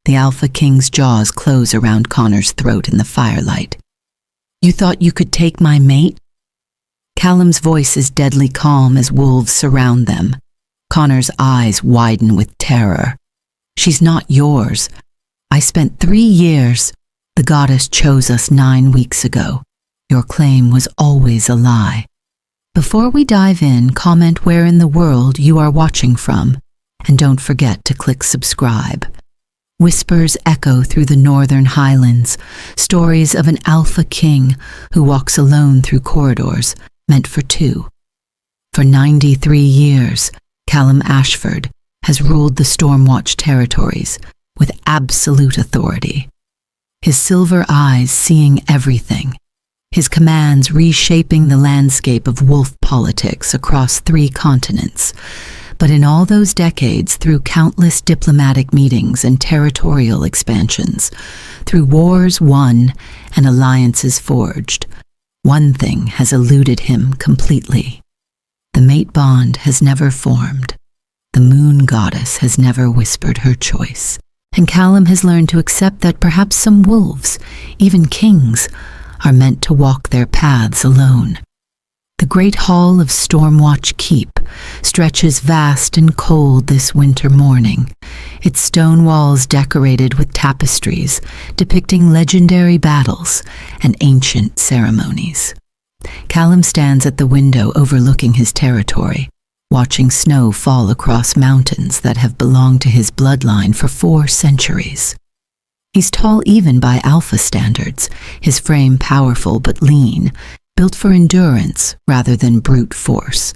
The Alpha King's jaws close around Connor's throat in the firelight. "You thought you could take my mate?" Callum's voice is deadly calm as wolves surround them. Connor's eyes widen with terror. "She's not yours. I spent 3 years. The goddess chose us 9 weeks ago. Your claim was always a lie." Before we dive in, comment where in the world you are watching from, and don't forget to click subscribe. Whispers echo through the northern highlands, stories of an Alpha King who walks alone through corridors meant for 2. For 93 years, Callum Ashford has ruled the Stormwatch territories with absolute authority. His silver eyes seeing everything, his commands reshaping the landscape of wolf politics across 3 continents. But in all those decades, through countless diplomatic meetings and territorial expansions, through wars won and alliances forged, one thing has eluded him completely. The mate bond has never formed. The moon goddess has never whispered her choice. And Callum has learned to accept that perhaps some wolves, even kings, are meant to walk their paths alone. The great hall of Stormwatch Keep stretches vast and cold this winter morning, its stone walls decorated with tapestries depicting legendary battles and ancient ceremonies. Callum stands at the window overlooking his territory, watching snow fall across mountains that have belonged to his bloodline for 4 centuries. He's tall even by Alpha standards, his frame powerful but lean, built for endurance rather than brute force.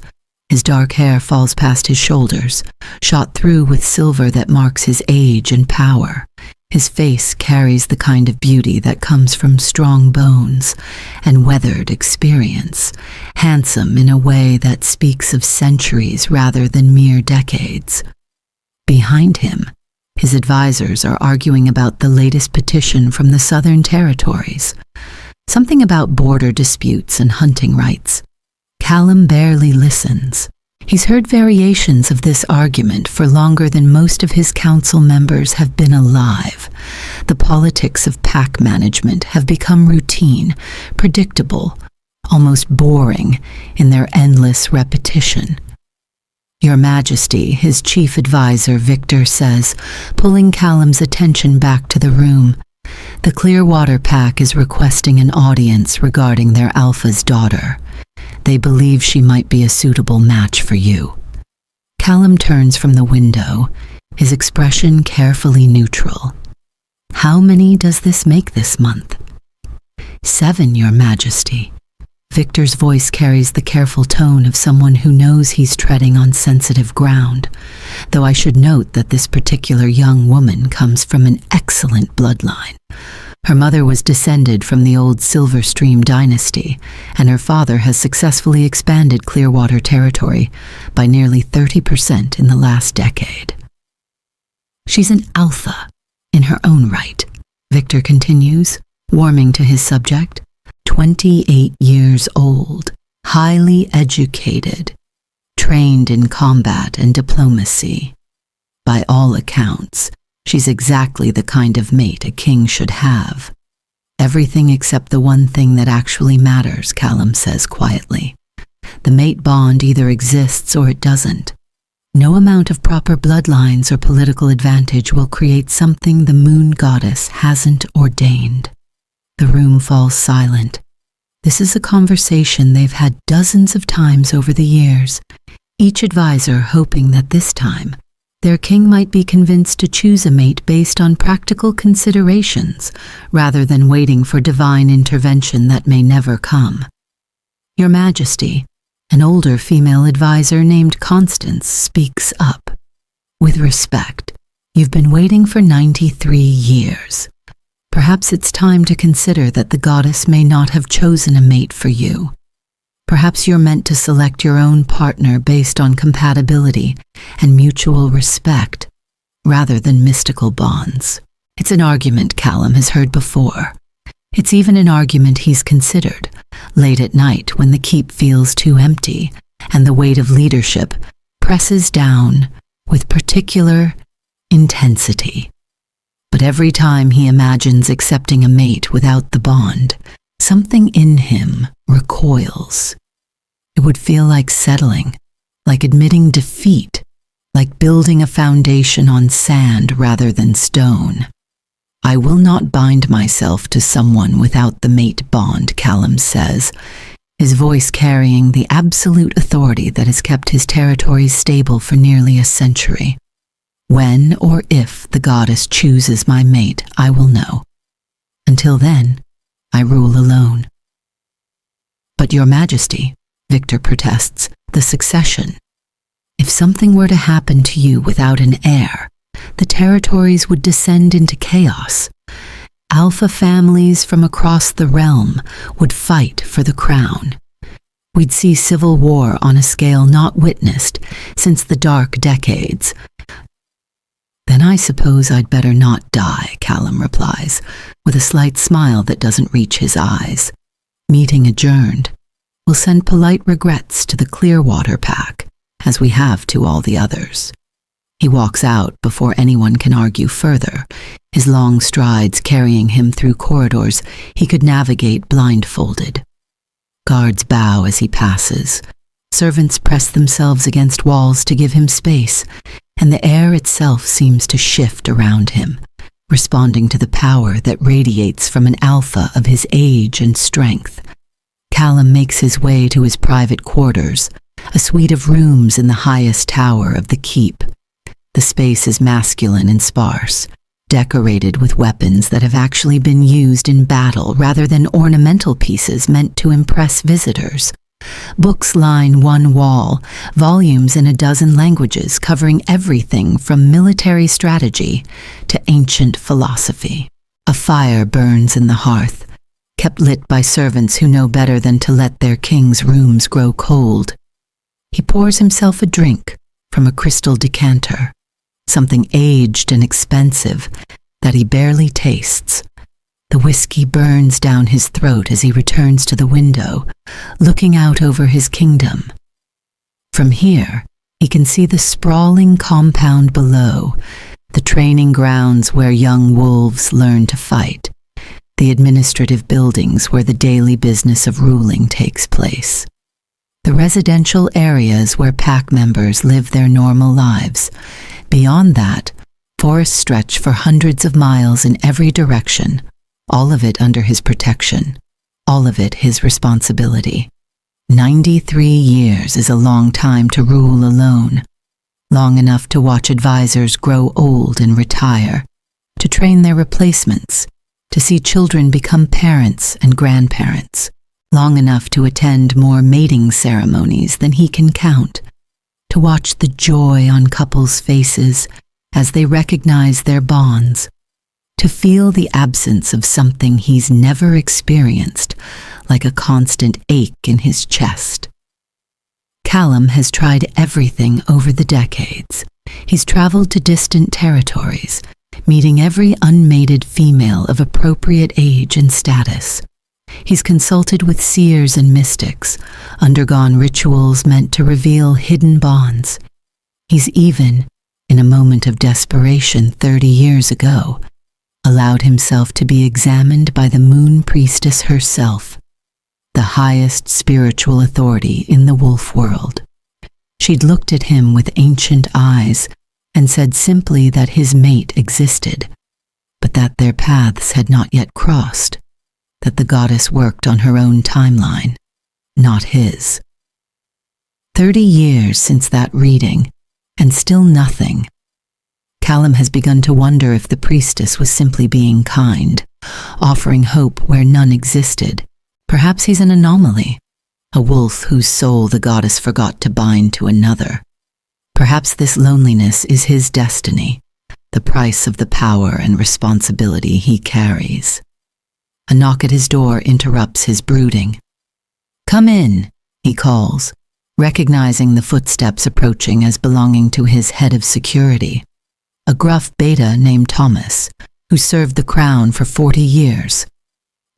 His dark hair falls past his shoulders, shot through with silver that marks his age and power. His face carries the kind of beauty that comes from strong bones and weathered experience, handsome in a way that speaks of centuries rather than mere decades. Behind him, his advisors are arguing about the latest petition from the Southern Territories, something about border disputes and hunting rights. Callum barely listens. He's heard variations of this argument for longer than most of his council members have been alive. The politics of pack management have become routine, predictable, almost boring in their endless repetition. "Your Majesty," his chief advisor Victor says, pulling Callum's attention back to the room. The Clearwater Pack is requesting an audience regarding their Alpha's daughter. They believe she might be a suitable match for you. Callum turns from the window, his expression carefully neutral. "How many does this make this month?" 7, Your Majesty. Victor's voice carries the careful tone of someone who knows he's treading on sensitive ground, though I should note that this particular young woman comes from an excellent bloodline. Her mother was descended from the old Silverstream dynasty, and her father has successfully expanded Clearwater territory by nearly 30% in the last decade. "She's an alpha in her own right," Victor continues, warming to his subject. 28 years old, highly educated, trained in combat and diplomacy. By all accounts, she's exactly the kind of mate a king should have. "Everything except the one thing that actually matters," Callum says quietly. "The mate bond either exists or it doesn't. No amount of proper bloodlines or political advantage will create something the moon goddess hasn't ordained." The room falls silent. This is a conversation they've had dozens of times over the years, each advisor hoping that this time their king might be convinced to choose a mate based on practical considerations rather than waiting for divine intervention that may never come. "Your Majesty," an older female advisor named Constance speaks up. "With respect, you've been waiting for 93 years. Perhaps it's time to consider that the goddess may not have chosen a mate for you. Perhaps you're meant to select your own partner based on compatibility and mutual respect, rather than mystical bonds." It's an argument Callum has heard before. It's even an argument he's considered, late at night when the keep feels too empty and the weight of leadership presses down with particular intensity. But every time he imagines accepting a mate without the bond, something in him recoils. It would feel like settling, like admitting defeat, like building a foundation on sand rather than stone. I will not bind myself to someone without the mate bond, Callum says, his voice carrying the absolute authority that has kept his territories stable for nearly a century. When or if the goddess chooses my mate, I will know. Until then, I rule alone. But Your Majesty, Victor protests, the succession. If something were to happen to you without an heir, the territories would descend into chaos. Alpha families from across the realm would fight for the crown. We'd see civil war on a scale not witnessed since the dark decades. Then I suppose I'd better not die, Callum replies, with a slight smile that doesn't reach his eyes. Meeting adjourned. We'll send polite regrets to the Clearwater Pack, as we have to all the others. He walks out before anyone can argue further, his long strides carrying him through corridors he could navigate blindfolded. Guards bow as he passes. Servants press themselves against walls to give him space, and the air itself seems to shift around him, responding to the power that radiates from an alpha of his age and strength. Callum makes his way to his private quarters, a suite of rooms in the highest tower of the keep. The space is masculine and sparse, decorated with weapons that have actually been used in battle rather than ornamental pieces meant to impress visitors. Books line one wall, volumes in a dozen languages covering everything from military strategy to ancient philosophy. A fire burns in the hearth, kept lit by servants who know better than to let their king's rooms grow cold. He pours himself a drink from a crystal decanter, something aged and expensive that he barely tastes. The whiskey burns down his throat as he returns to the window, looking out over his kingdom. From here, he can see the sprawling compound below, the training grounds where young wolves learn to fight, the administrative buildings where the daily business of ruling takes place, the residential areas where pack members live their normal lives. Beyond that, forests stretch for hundreds of miles in every direction, all of it under his protection, all of it his responsibility. 93 years is a long time to rule alone, long enough to watch advisors grow old and retire, to train their replacements, to see children become parents and grandparents, long enough to attend more mating ceremonies than he can count, to watch the joy on couples' faces as they recognize their bonds, to feel the absence of something he's never experienced, like a constant ache in his chest. Callum has tried everything over the decades. He's traveled to distant territories, meeting every unmated female of appropriate age and status. He's consulted with seers and mystics, undergone rituals meant to reveal hidden bonds. He's even, in a moment of desperation 30 years ago, allowed himself to be examined by the moon priestess herself, the highest spiritual authority in the wolf world. She'd looked at him with ancient eyes and said simply that his mate existed, but that their paths had not yet crossed, that the goddess worked on her own timeline, not his. 30 years since that reading, and still nothing. Callum has begun to wonder if the priestess was simply being kind, offering hope where none existed. Perhaps he's an anomaly, a wolf whose soul the goddess forgot to bind to another. Perhaps this loneliness is his destiny, the price of the power and responsibility he carries. A knock at his door interrupts his brooding. "Come in," he calls, recognizing the footsteps approaching as belonging to his head of security, a gruff beta named Thomas, who served the crown for 40 years.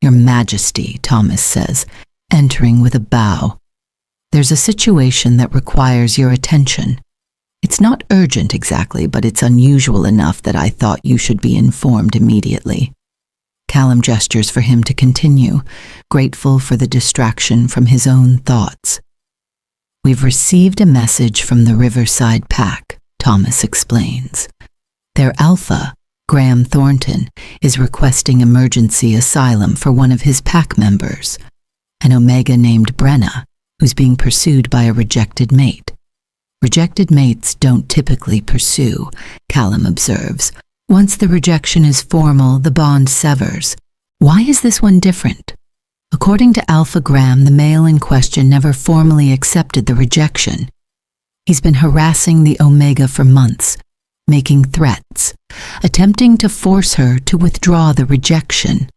"Your Majesty," Thomas says, entering with a bow. "There's a situation that requires your attention." It's not urgent exactly, but it's unusual enough that I thought you should be informed immediately. Callum gestures for him to continue, grateful for the distraction from his own thoughts. We've received a message from the Riverside Pack, Thomas explains. Their alpha, Graham Thornton, is requesting emergency asylum for one of his pack members, an Omega named Brena, who's being pursued by a rejected mate. Rejected mates don't typically pursue, Callum observes. Once the rejection is formal, the bond severs. Why is this one different? According to Alpha Graham, the male in question never formally accepted the rejection. He's been harassing the Omega for months, making threats, attempting to force her to withdraw the rejection.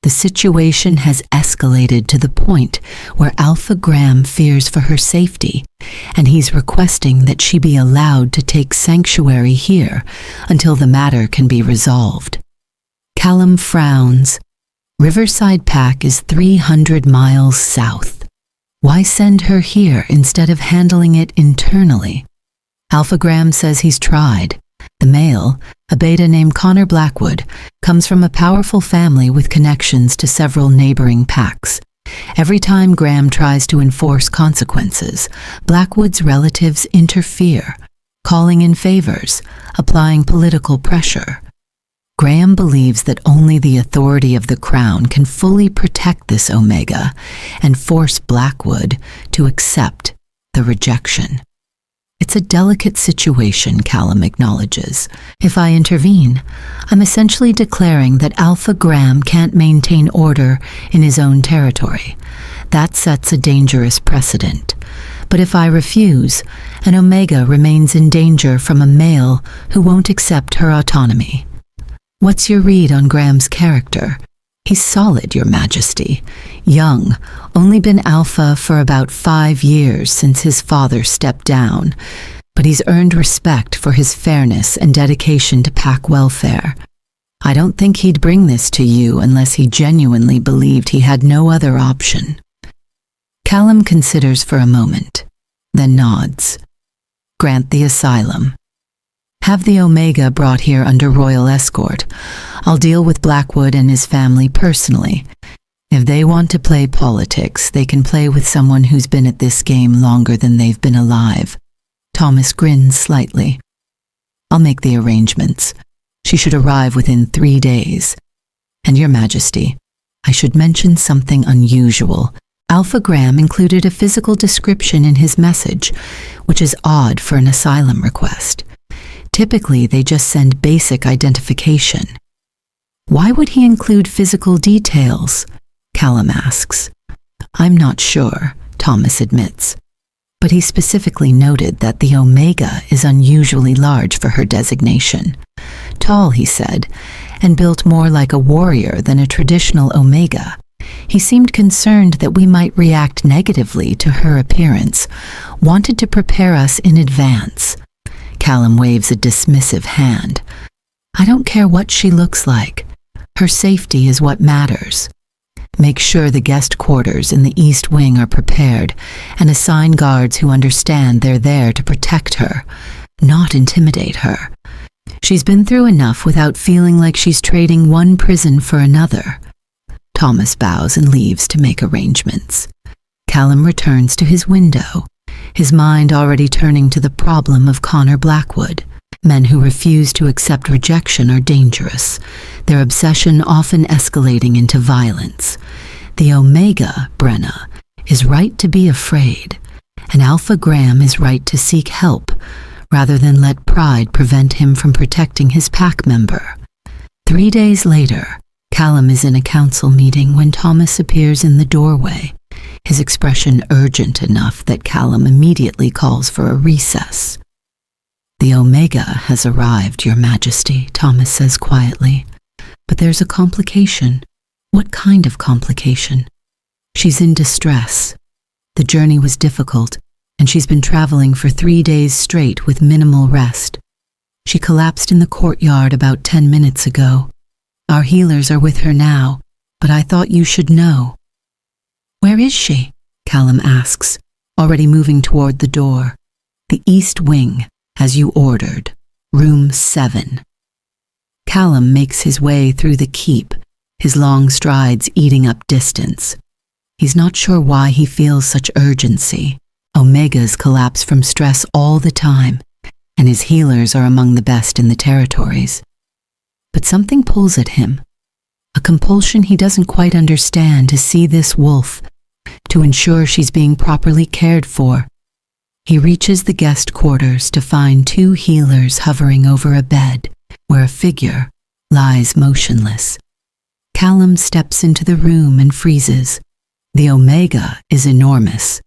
The situation has escalated to the point where Alpha Graham fears for her safety, and he's requesting that she be allowed to take sanctuary here until the matter can be resolved. Callum frowns. Riverside Pack is 300 miles south. Why send her here instead of handling it internally? Alpha Graham says he's tried. The male, a beta named Connor Blackwood, comes from a powerful family with connections to several neighboring packs. Every time Graham tries to enforce consequences, Blackwood's relatives interfere, calling in favors, applying political pressure. Graham believes that only the authority of the Crown can fully protect this Omega and force Blackwood to accept the rejection. It's a delicate situation, Callum acknowledges. If I intervene, I'm essentially declaring that Alpha Graham can't maintain order in his own territory. That sets a dangerous precedent. But if I refuse, an Omega remains in danger from a male who won't accept her autonomy. What's your read on Graham's character? He's solid, Your Majesty. Young, only been alpha for about 5 years since his father stepped down, but he's earned respect for his fairness and dedication to pack welfare. I don't think he'd bring this to you unless he genuinely believed he had no other option. Callum considers for a moment, then nods. Grant the asylum. Have the Omega brought here under royal escort. I'll deal with Blackwood and his family personally. If they want to play politics, they can play with someone who's been at this game longer than they've been alive. Thomas grins slightly. I'll make the arrangements. She should arrive within 3 days. And Your Majesty, I should mention something unusual. Alpha Graham included a physical description in his message, which is odd for an asylum request. Typically, they just send basic identification. Why would he include physical details? Callum asks. I'm not sure, Thomas admits. But he specifically noted that the Omega is unusually large for her designation. Tall, he said, and built more like a warrior than a traditional Omega. He seemed concerned that we might react negatively to her appearance, wanted to prepare us in advance. Callum waves a dismissive hand. I don't care what she looks like. Her safety is what matters. Make sure the guest quarters in the East Wing are prepared and assign guards who understand they're there to protect her, not intimidate her. She's been through enough without feeling like she's trading one prison for another. Thomas bows and leaves to make arrangements. Callum returns to his window, his mind already turning to the problem of Connor Blackwood. Men who refuse to accept rejection are dangerous, their obsession often escalating into violence. The Omega, Brena, is right to be afraid, and Alpha Graham is right to seek help, rather than let pride prevent him from protecting his pack member. 3 days later, Callum is in a council meeting when Thomas appears in the doorway, his expression urgent enough that Callum immediately calls for a recess. The Omega has arrived, Your Majesty, Thomas says quietly. But there's a complication. What kind of complication? She's in distress. The journey was difficult, and she's been traveling for 3 days straight with minimal rest. She collapsed in the courtyard about 10 minutes ago. Our healers are with her now, but I thought you should know. Where is she? Callum asks, already moving toward the door. The East Wing, As you ordered, room 7. Callum makes his way through the keep, his long strides eating up distance. He's not sure why he feels such urgency. Omegas collapse from stress all the time, and his healers are among the best in the territories. But something pulls at him, a compulsion he doesn't quite understand to see this wolf, to ensure she's being properly cared for. He reaches the guest quarters to find 2 healers hovering over a bed where a figure lies motionless. Callum steps into the room and freezes. The Omega is enormous.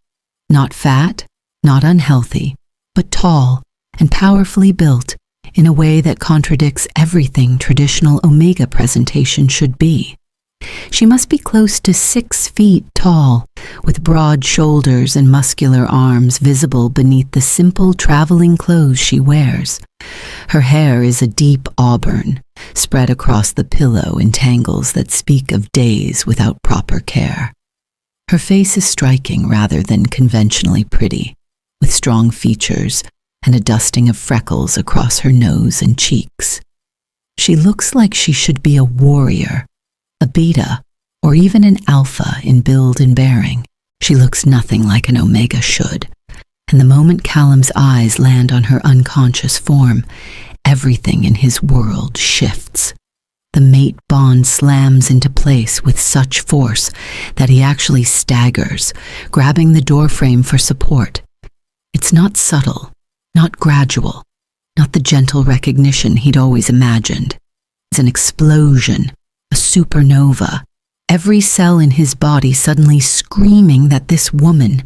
Not fat, not unhealthy, but tall and powerfully built in a way that contradicts everything traditional Omega presentation should be. She must be close to 6 feet tall, with broad shoulders and muscular arms visible beneath the simple traveling clothes she wears. Her hair is a deep auburn, spread across the pillow in tangles that speak of days without proper care. Her face is striking rather than conventionally pretty, with strong features and a dusting of freckles across her nose and cheeks. She looks like she should be a warrior, a beta, or even an alpha in build and bearing. She looks nothing like an Omega should, and the moment Callum's eyes land on her unconscious form, everything in his world shifts. The mate bond slams into place with such force that he actually staggers, grabbing the doorframe for support. It's not subtle, not gradual, not the gentle recognition he'd always imagined. It's an explosion, a supernova, every cell in his body suddenly screaming that this woman,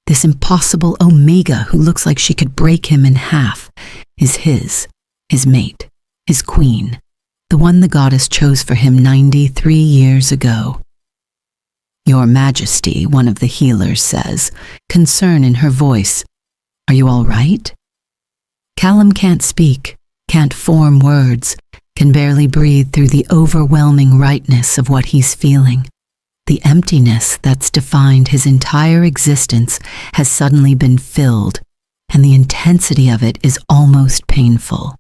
this impossible Omega who looks like she could break him in half, is his mate, his queen, the one the goddess chose for him 93 years ago. "Your Majesty," one of the healers says, concern in her voice. "Are you all right?" Callum can't speak, can't form words, can barely breathe through the overwhelming rightness of what he's feeling. The emptiness that's defined his entire existence has suddenly been filled, and the intensity of it is almost painful.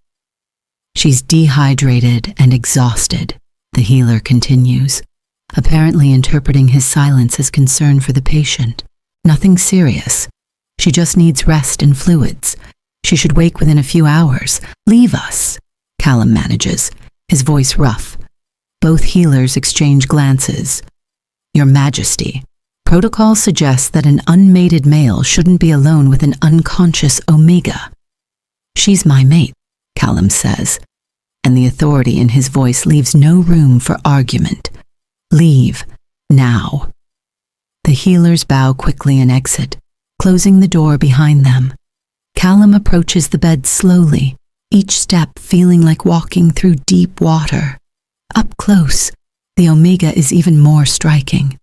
"She's dehydrated and exhausted," the healer continues, apparently interpreting his silence as concern for the patient. "Nothing serious. She just needs rest and fluids. She should wake within a few hours. Leave us." Callum manages, his voice rough. Both healers exchange glances. "Your Majesty, protocol suggests that an unmated male shouldn't be alone with an unconscious Omega." "She's my mate," Callum says, and the authority in his voice leaves no room for argument. "Leave, now." The healers bow quickly and exit, closing the door behind them. Callum approaches the bed slowly, each step feeling like walking through deep water. Up close, the Omega is even more striking.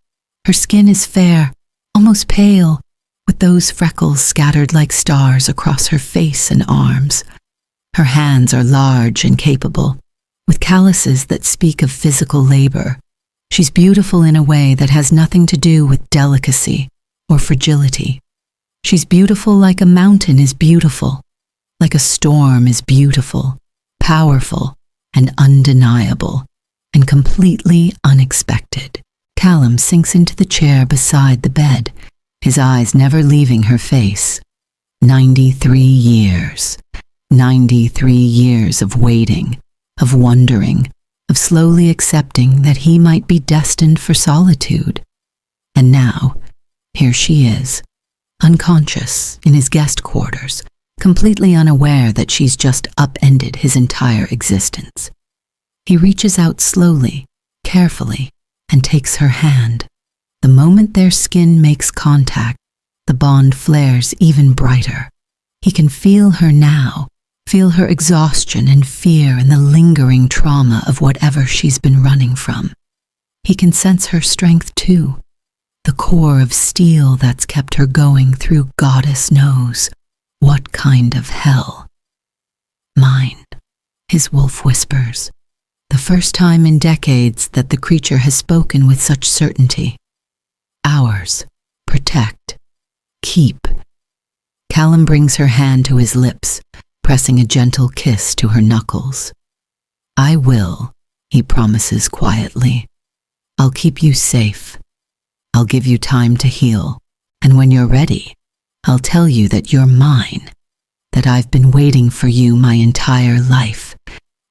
Her skin is fair, almost pale, with those freckles scattered like stars across her face and arms. Her hands are large and capable, with calluses that speak of physical labor. She's beautiful in a way that has nothing to do with delicacy or fragility. She's beautiful like a mountain is beautiful, like a storm is beautiful, powerful and undeniable, and completely unexpected. Callum sinks into the chair beside the bed, his eyes never leaving her face. 93 years. 93 years of waiting, of wondering, of slowly accepting that he might be destined for solitude. And now, here she is, unconscious in his guest quarters, completely unaware that she's just upended his entire existence. He reaches out slowly, carefully, and takes her hand. The moment their skin makes contact, the bond flares even brighter. He can feel her now, feel her exhaustion and fear and the lingering trauma of whatever she's been running from. He can sense her strength too, the core of steel that's kept her going through goddess knows what kind of hell. "Mine," his wolf whispers, the first time in decades that the creature has spoken with such certainty. "Ours. Protect. Keep." Callum brings her hand to his lips, pressing a gentle kiss to her knuckles. "I will," he promises quietly. "I'll keep you safe. I'll give you time to heal, and when you're ready, I'll tell you that you're mine, that I've been waiting for you my entire life,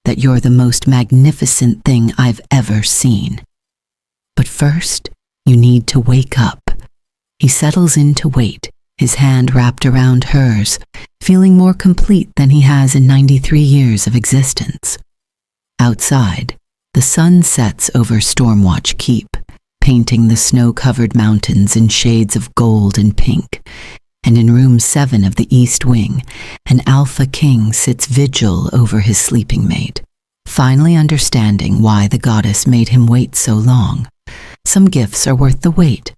that you're the most magnificent thing I've ever seen. But first, you need to wake up." He settles in to wait, his hand wrapped around hers, feeling more complete than he has in 93 years of existence. Outside, the sun sets over Stormwatch Keep, painting the snow-covered mountains in shades of gold and pink, and in room 7 of the East Wing, an alpha king sits vigil over his sleeping mate, finally understanding why the goddess made him wait so long. Some gifts are worth the wait,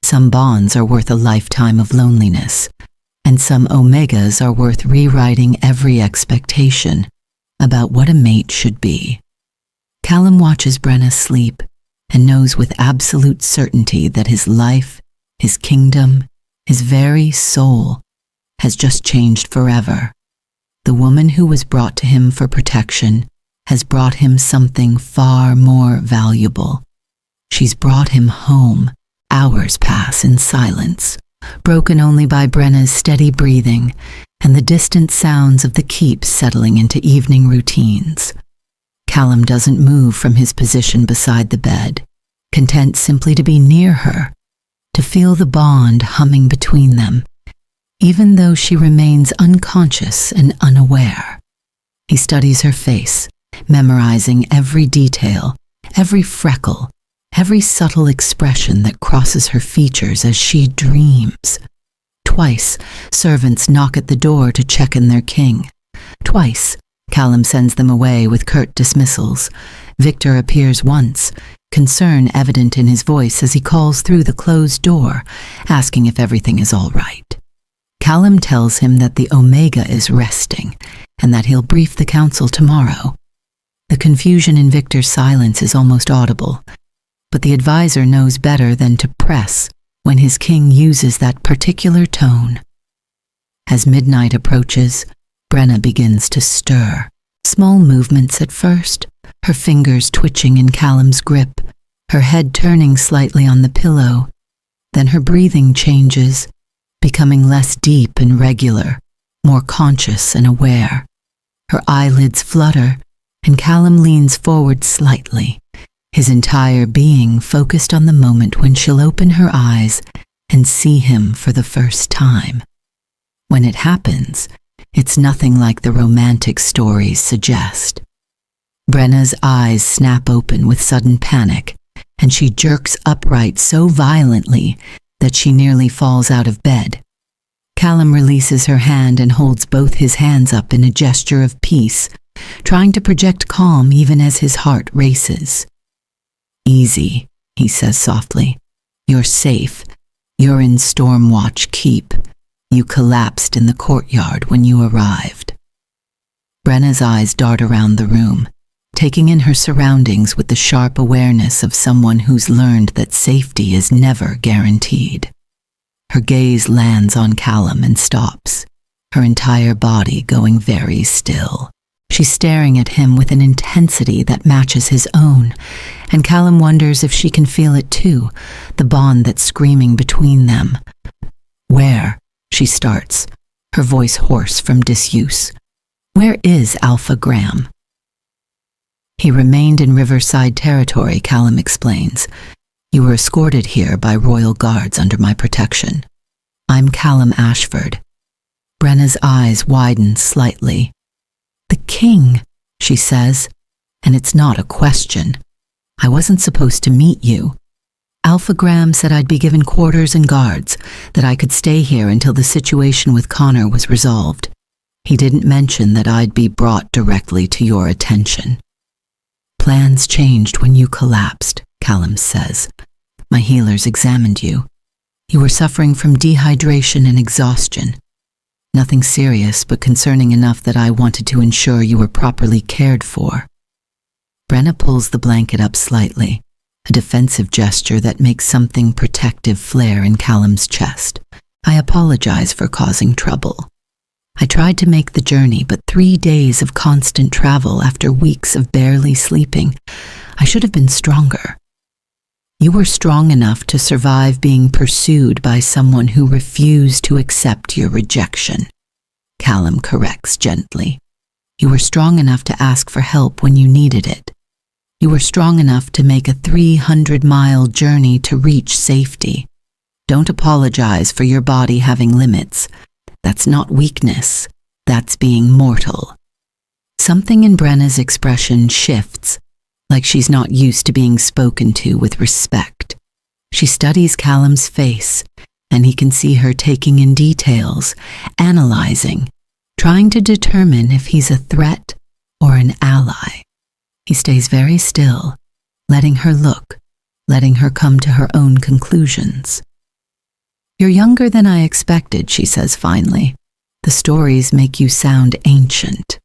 some bonds are worth a lifetime of loneliness, and some omegas are worth rewriting every expectation about what a mate should be. Callum watches Brena sleep and knows with absolute certainty that his life, his kingdom, his very soul has just changed forever. The woman who was brought to him for protection has brought him something far more valuable. She's brought him home. Hours pass in silence, broken only by Brena's steady breathing and the distant sounds of the keep settling into evening routines. Callum doesn't move from his position beside the bed, content simply to be near her, to feel the bond humming between them, even though she remains unconscious and unaware. He studies her face, memorizing every detail, every freckle, every subtle expression that crosses her features as she dreams. Twice, servants knock at the door to check in their king. Twice, Callum sends them away with curt dismissals. Victor appears once, concern evident in his voice as he calls through the closed door, asking if everything is all right. Callum tells him that the Omega is resting, and that he'll brief the council tomorrow. The confusion in Victor's silence is almost audible, but the advisor knows better than to press when his king uses that particular tone. As midnight approaches, Brena begins to stir. Small movements at first, her fingers twitching in Callum's grip, her head turning slightly on the pillow. Then her breathing changes, becoming less deep and regular, more conscious and aware. Her eyelids flutter, and Callum leans forward slightly, his entire being focused on the moment when she'll open her eyes and see him for the first time. When it happens, it's nothing like the romantic stories suggest. Brena's eyes snap open with sudden panic, and she jerks upright so violently that she nearly falls out of bed. Callum releases her hand and holds both his hands up in a gesture of peace, trying to project calm even as his heart races. "Easy," he says softly. "You're safe. You're in Stormwatch Keep. You collapsed in the courtyard when you arrived." Brena's eyes dart around the room, taking in her surroundings with the sharp awareness of someone who's learned that safety is never guaranteed. Her gaze lands on Callum and stops, her entire body going very still. She's staring at him with an intensity that matches his own, and Callum wonders if she can feel it too, the bond that's screaming between them. "Where?" she starts, her voice hoarse from disuse. "Where is Alpha Graham?" "He remained in Riverside territory," Callum explains. "You were escorted here by royal guards under my protection. I'm Callum Ashford." Brena's eyes widen slightly. "The king," she says, "and it's not a question. I wasn't supposed to meet you. Alpha Graham said I'd be given quarters and guards, that I could stay here until the situation with Connor was resolved. He didn't mention that I'd be brought directly to your attention." "Plans changed when you collapsed," Callum says. "My healers examined you. You were suffering from dehydration and exhaustion. Nothing serious, but concerning enough that I wanted to ensure you were properly cared for." Brena pulls the blanket up slightly, a defensive gesture that makes something protective flare in Callum's chest. "I apologize for causing trouble. I tried to make the journey, but 3 days of constant travel after weeks of barely sleeping. I should have been stronger. You were strong enough to survive being pursued by someone who refused to accept your rejection. Callum corrects gently. You were strong enough to ask for help when you needed it. You were strong enough to make a 300-mile journey to reach safety. Don't apologize for your body having limits. That's not weakness. That's being mortal. Something in Brena's expression shifts, like she's not used to being spoken to with respect. She studies Callum's face, and he can see her taking in details, analyzing, trying to determine if he's a threat or an ally. He stays very still, letting her look, letting her come to her own conclusions. You're younger than I expected, she says finally. The stories make you sound ancient.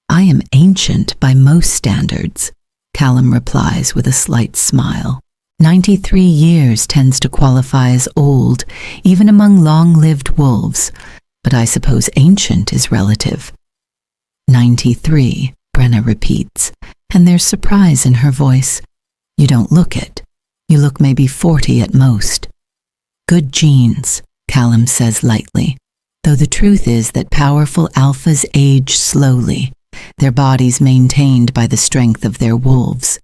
I am ancient by most standards, Callum replies with a slight smile. 93 years tends to qualify as old, even among long-lived wolves, but I suppose ancient is relative. 93, Brena repeats, and there's surprise in her voice. You don't look it. You look maybe 40 at most. Good genes, Callum says lightly, though the truth is that powerful alphas age slowly, their bodies maintained by the strength of their wolves.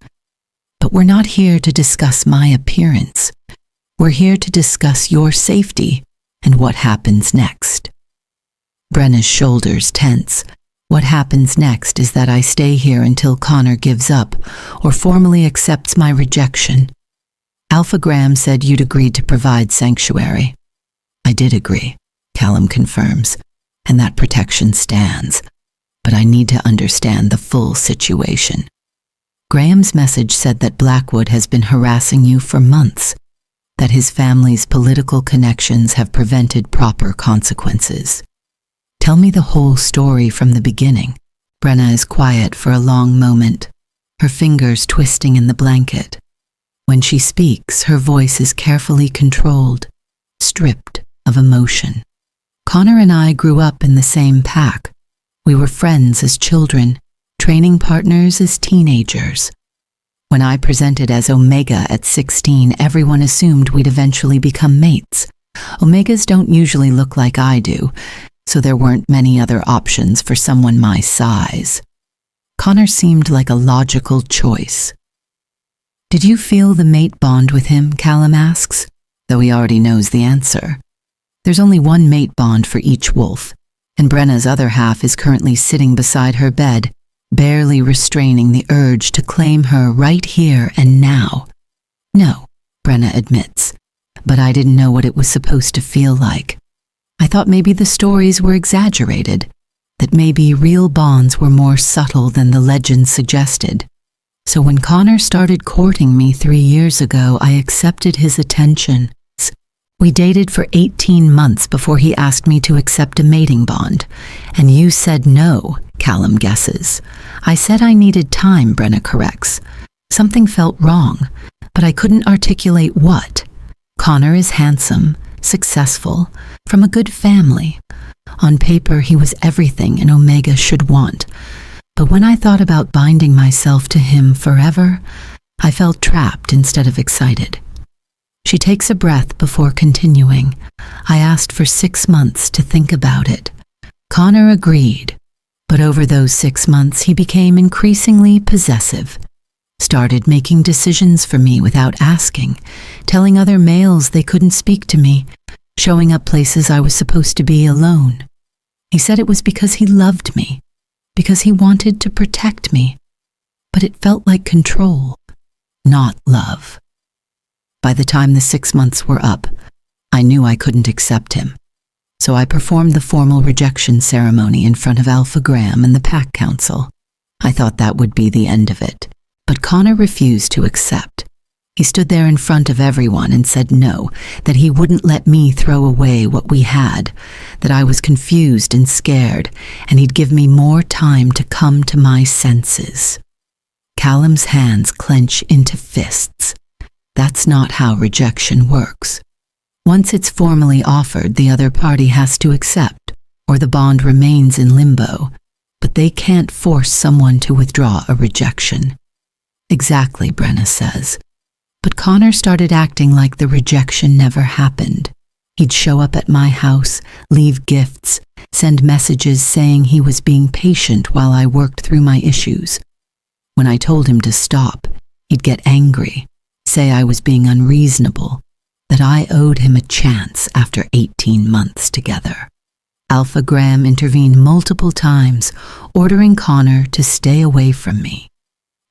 But we're not here to discuss my appearance. We're here to discuss your safety and what happens next. Brena's shoulders tense. What happens next is that I stay here until Connor gives up or formally accepts my rejection. Alpha Graham said you'd agreed to provide sanctuary. I did agree, Callum confirms, and that protection stands. But I need to understand the full situation. Graham's message said that Blackwood has been harassing you for months, that his family's political connections have prevented proper consequences. Tell me the whole story from the beginning. Brena is quiet for a long moment, her fingers twisting in the blanket. When she speaks, her voice is carefully controlled, stripped of emotion. Connor and I grew up in the same pack. We were friends as children, training partners as teenagers. When I presented as Omega at 16, everyone assumed we'd eventually become mates. Omegas don't usually look like I do, so there weren't many other options for someone my size. Connor seemed like a logical choice. Did you feel the mate bond with him, Callum asks, though he already knows the answer. There's only one mate bond for each wolf, and Brena's other half is currently sitting beside her bed, barely restraining the urge to claim her right here and now. No, Brena admits, but I didn't know what it was supposed to feel like. I thought maybe the stories were exaggerated, that maybe real bonds were more subtle than the legend suggested. So when Connor started courting me 3 years ago, I accepted his attention. We dated for 18 months before he asked me to accept a mating bond, and you said no, Callum guesses. I said I needed time, Brena corrects. Something felt wrong, but I couldn't articulate what. Connor is handsome, successful, from a good family. On paper, he was everything an Omega should want. But when I thought about binding myself to him forever, I felt trapped instead of excited. She takes a breath before continuing. I asked for 6 months to think about it. Connor agreed, but over those 6 months he became increasingly possessive. Started making decisions for me without asking, telling other males they couldn't speak to me, showing up places I was supposed to be alone. He said it was because he loved me, because he wanted to protect me, but it felt like control, not love. By the time the 6 months were up, I knew I couldn't accept him, so I performed the formal rejection ceremony in front of Alpha Graham and the Pack Council. I thought that would be the end of it, but Connor refused to accept. He stood there in front of everyone and said no, that he wouldn't let me throw away what we had, that I was confused and scared, and he'd give me more time to come to my senses. Callum's hands clench into fists. That's not how rejection works. Once it's formally offered, the other party has to accept, or the bond remains in limbo, but they can't force someone to withdraw a rejection. Exactly, Brena says. But Connor started acting like the rejection never happened. He'd show up at my house, leave gifts, send messages saying he was being patient while I worked through my issues. When I told him to stop, he'd get angry, say I was being unreasonable, that I owed him a chance after 18 months together. Alpha Graham intervened multiple times, ordering Connor to stay away from me.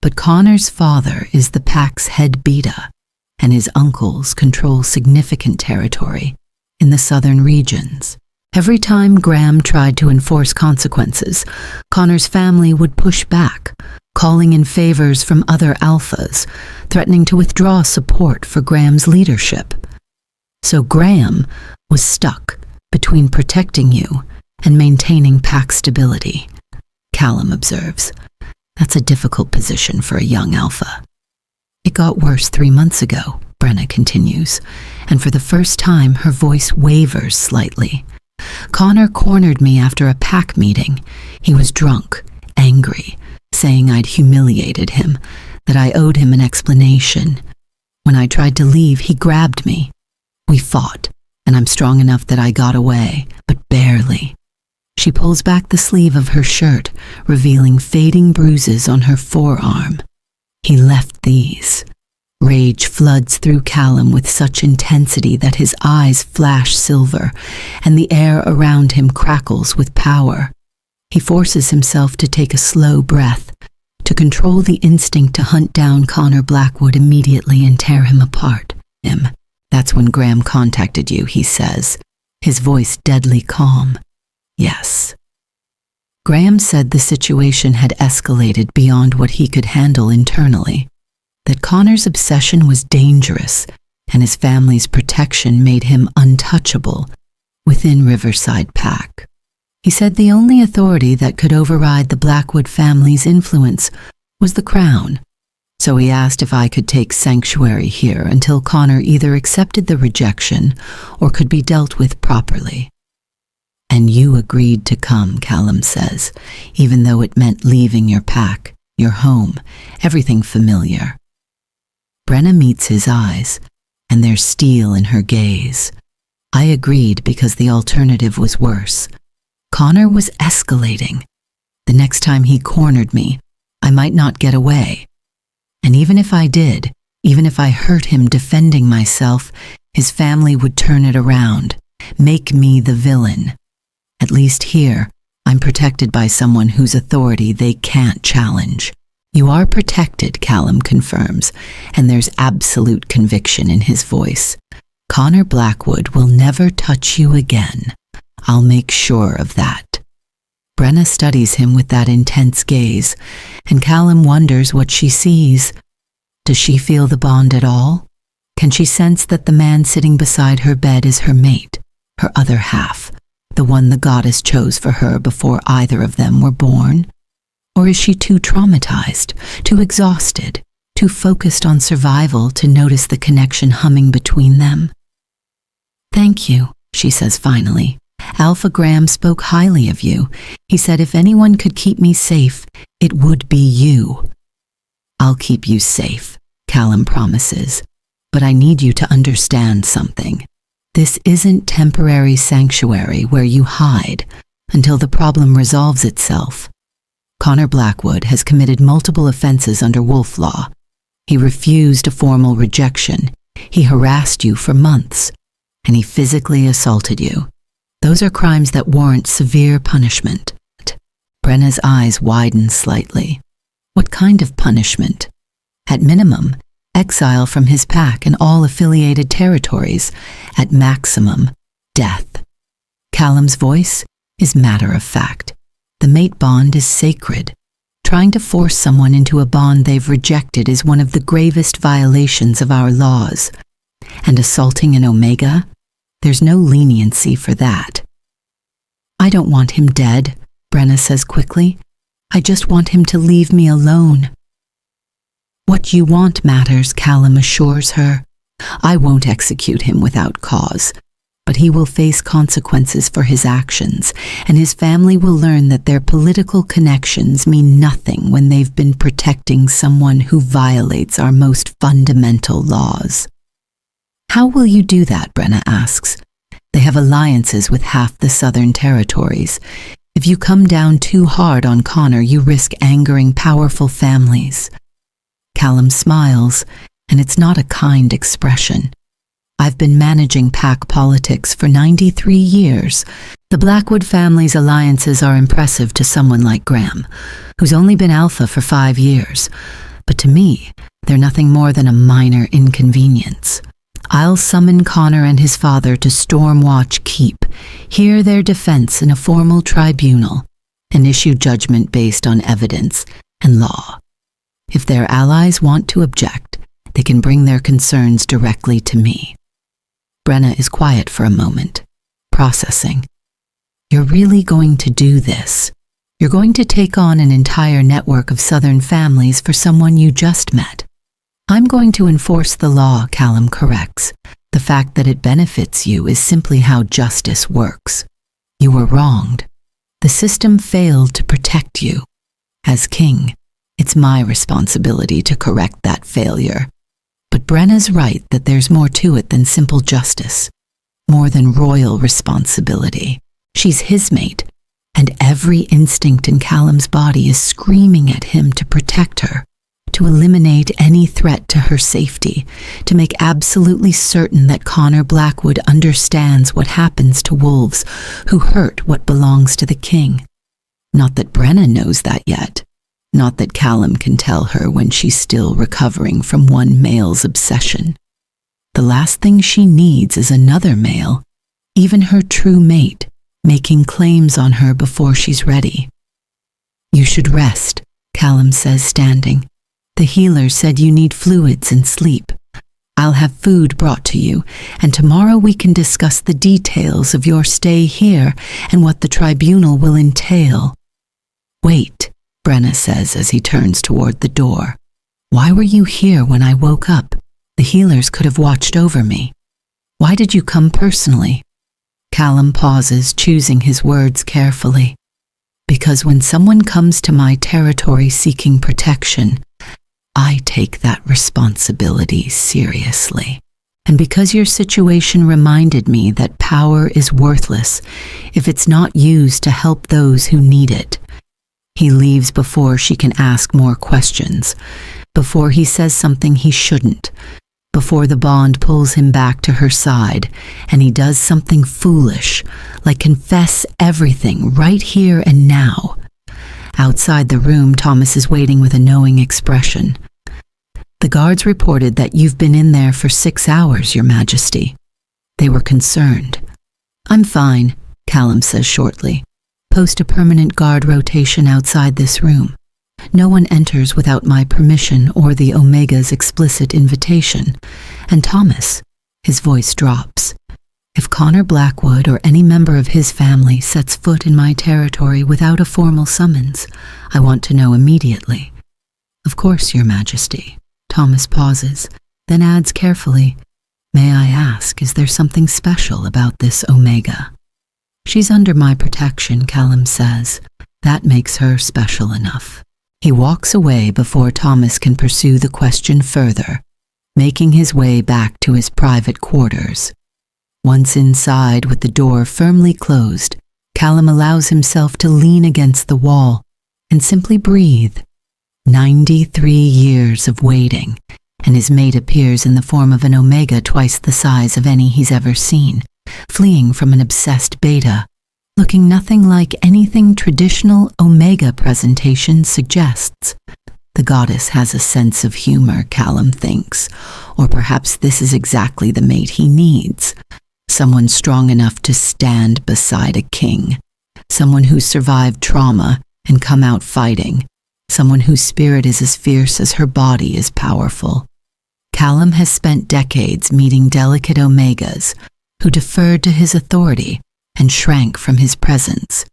But Connor's father is the pack's head beta, and his uncles control significant territory in the southern regions. Every time Graham tried to enforce consequences, Connor's family would push back, calling in favors from other alphas, threatening to withdraw support for Graham's leadership. So Graham was stuck between protecting you and maintaining pack stability. Callum observes. That's a difficult position for a young alpha. It got worse 3 months ago, Brena continues, and for the first time her voice wavers slightly. Connor cornered me after a pack meeting. He was drunk, angry, saying I'd humiliated him, that I owed him an explanation. When I tried to leave, he grabbed me. We fought, and I'm strong enough that I got away, but barely. She pulls back the sleeve of her shirt, revealing fading bruises on her forearm. He left these. Rage floods through Callum with such intensity that his eyes flash silver, and the air around him crackles with power. He forces himself to take a slow breath, to control the instinct to hunt down Connor Blackwood immediately and tear him apart. That's when Graham contacted you, he says, his voice deadly calm. Yes. Graham said the situation had escalated beyond what he could handle internally, that Connor's obsession was dangerous and his family's protection made him untouchable within Riverside Pack. He said the only authority that could override the Blackwood family's influence was the Crown, so he asked if I could take sanctuary here until Connor either accepted the rejection or could be dealt with properly. And you agreed to come, Callum says, even though it meant leaving your pack, your home, everything familiar. Brena meets his eyes, and there's steel in her gaze. I agreed because the alternative was worse. Connor was escalating. The next time he cornered me, I might not get away. And even if I did, even if I hurt him defending myself, his family would turn it around, make me the villain. At least here, I'm protected by someone whose authority they can't challenge. You are protected, Callum confirms, and there's absolute conviction in his voice. Connor Blackwood will never touch you again. I'll make sure of that. Brena studies him with that intense gaze, and Callum wonders what she sees. Does she feel the bond at all? Can she sense that the man sitting beside her bed is her mate, her other half, the one the goddess chose for her before either of them were born? Or is she too traumatized, too exhausted, too focused on survival to notice the connection humming between them? Thank you, she says finally. Alpha Graham spoke highly of you. He said if anyone could keep me safe, it would be you. I'll keep you safe, Callum promises, but I need you to understand something. This isn't temporary sanctuary where you hide until the problem resolves itself. Connor Blackwood has committed multiple offenses under Wolf Law. He refused a formal rejection. He harassed you for months, and he physically assaulted you. Those are crimes that warrant severe punishment. Brena's eyes widen slightly. What kind of punishment? At minimum, exile from his pack and all affiliated territories. At maximum, death. Callum's voice is matter of fact. The mate bond is sacred. Trying to force someone into a bond they've rejected is one of the gravest violations of our laws. And assaulting an Omega? There's no leniency for that. I don't want him dead, Brena says quickly. I just want him to leave me alone. What you want matters, Callum assures her. I won't execute him without cause, but he will face consequences for his actions, and his family will learn that their political connections mean nothing when they've been protecting someone who violates our most fundamental laws. How will you do that? Brena asks. They have alliances with half the southern territories. If you come down too hard on Connor, you risk angering powerful families. Callum smiles, and it's not a kind expression. I've been managing pack politics for 93 years. The Blackwood family's alliances are impressive to someone like Graham, who's only been alpha for 5 years. But to me, they're nothing more than a minor inconvenience. I'll summon Connor and his father to Stormwatch Keep, hear their defense in a formal tribunal, and issue judgment based on evidence and law. If their allies want to object, they can bring their concerns directly to me. Brena is quiet for a moment, processing. You're really going to do this? You're going to take on an entire network of Southern families for someone you just met? I'm going to enforce the law, Callum corrects. The fact that it benefits you is simply how justice works. You were wronged. The system failed to protect you. As king, it's my responsibility to correct that failure. But Brena's right that there's more to it than simple justice, more than royal responsibility. She's his mate, and every instinct in Callum's body is screaming at him to protect her, to eliminate any threat to her safety, to make absolutely certain that Connor Blackwood understands what happens to wolves who hurt what belongs to the king. Not that Brena knows that yet. Not that Callum can tell her when she's still recovering from one male's obsession. The last thing she needs is another male, even her true mate, making claims on her before she's ready. You should rest, Callum says, standing. The healer said you need fluids and sleep. I'll have food brought to you, and tomorrow we can discuss the details of your stay here and what the tribunal will entail. Wait, Brena says as he turns toward the door. Why were you here when I woke up? The healers could have watched over me. Why did you come personally? Callum pauses, choosing his words carefully. Because when someone comes to my territory seeking protection, I take that responsibility seriously. And because your situation reminded me that power is worthless if it's not used to help those who need it. He leaves before she can ask more questions, before he says something he shouldn't, before the bond pulls him back to her side, and he does something foolish, like confess everything right here and now. Outside the room, Thomas is waiting with a knowing expression. The guards reported that you've been in there for 6 hours, Your Majesty. They were concerned. I'm fine, Callum says shortly. Post a permanent guard rotation outside this room. No one enters without my permission or the Omega's explicit invitation. And Thomas, his voice drops. If Connor Blackwood or any member of his family sets foot in my territory without a formal summons, I want to know immediately. Of course, Your Majesty. Thomas pauses, then adds carefully, May I ask, is there something special about this Omega? She's under my protection, Callum says. That makes her special enough. He walks away before Thomas can pursue the question further, making his way back to his private quarters. Once inside with the door firmly closed, Callum allows himself to lean against the wall and simply breathe. 93 years of waiting, and his mate appears in the form of an Omega twice the size of any he's ever seen, fleeing from an obsessed beta, looking nothing like anything traditional Omega presentation suggests. The goddess has a sense of humor, Callum thinks, or perhaps this is exactly the mate he needs. Someone strong enough to stand beside a king, someone who's survived trauma and come out fighting, someone whose spirit is as fierce as her body is powerful. Callum has spent decades meeting delicate Omegas who deferred to his authority and shrank from his presence.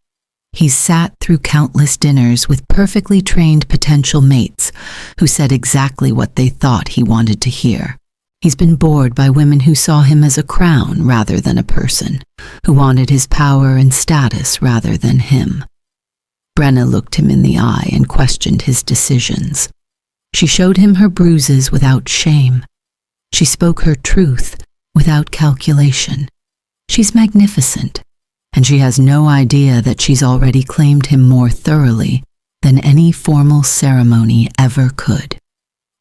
He's sat through countless dinners with perfectly trained potential mates who said exactly what they thought he wanted to hear. He's been bored by women who saw him as a crown rather than a person, who wanted his power and status rather than him. Brena looked him in the eye and questioned his decisions. She showed him her bruises without shame. She spoke her truth without calculation. She's magnificent, and she has no idea that she's already claimed him more thoroughly than any formal ceremony ever could.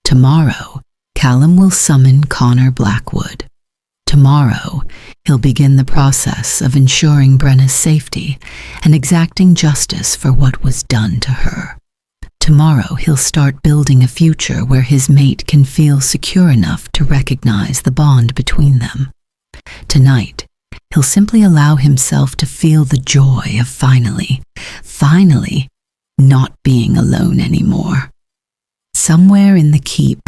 Tomorrow, Callum will summon Connor Blackwood. Tomorrow, he'll begin the process of ensuring Brena's safety and exacting justice for what was done to her. Tomorrow, he'll start building a future where his mate can feel secure enough to recognize the bond between them. Tonight, he'll simply allow himself to feel the joy of finally not being alone anymore. Somewhere in the keep,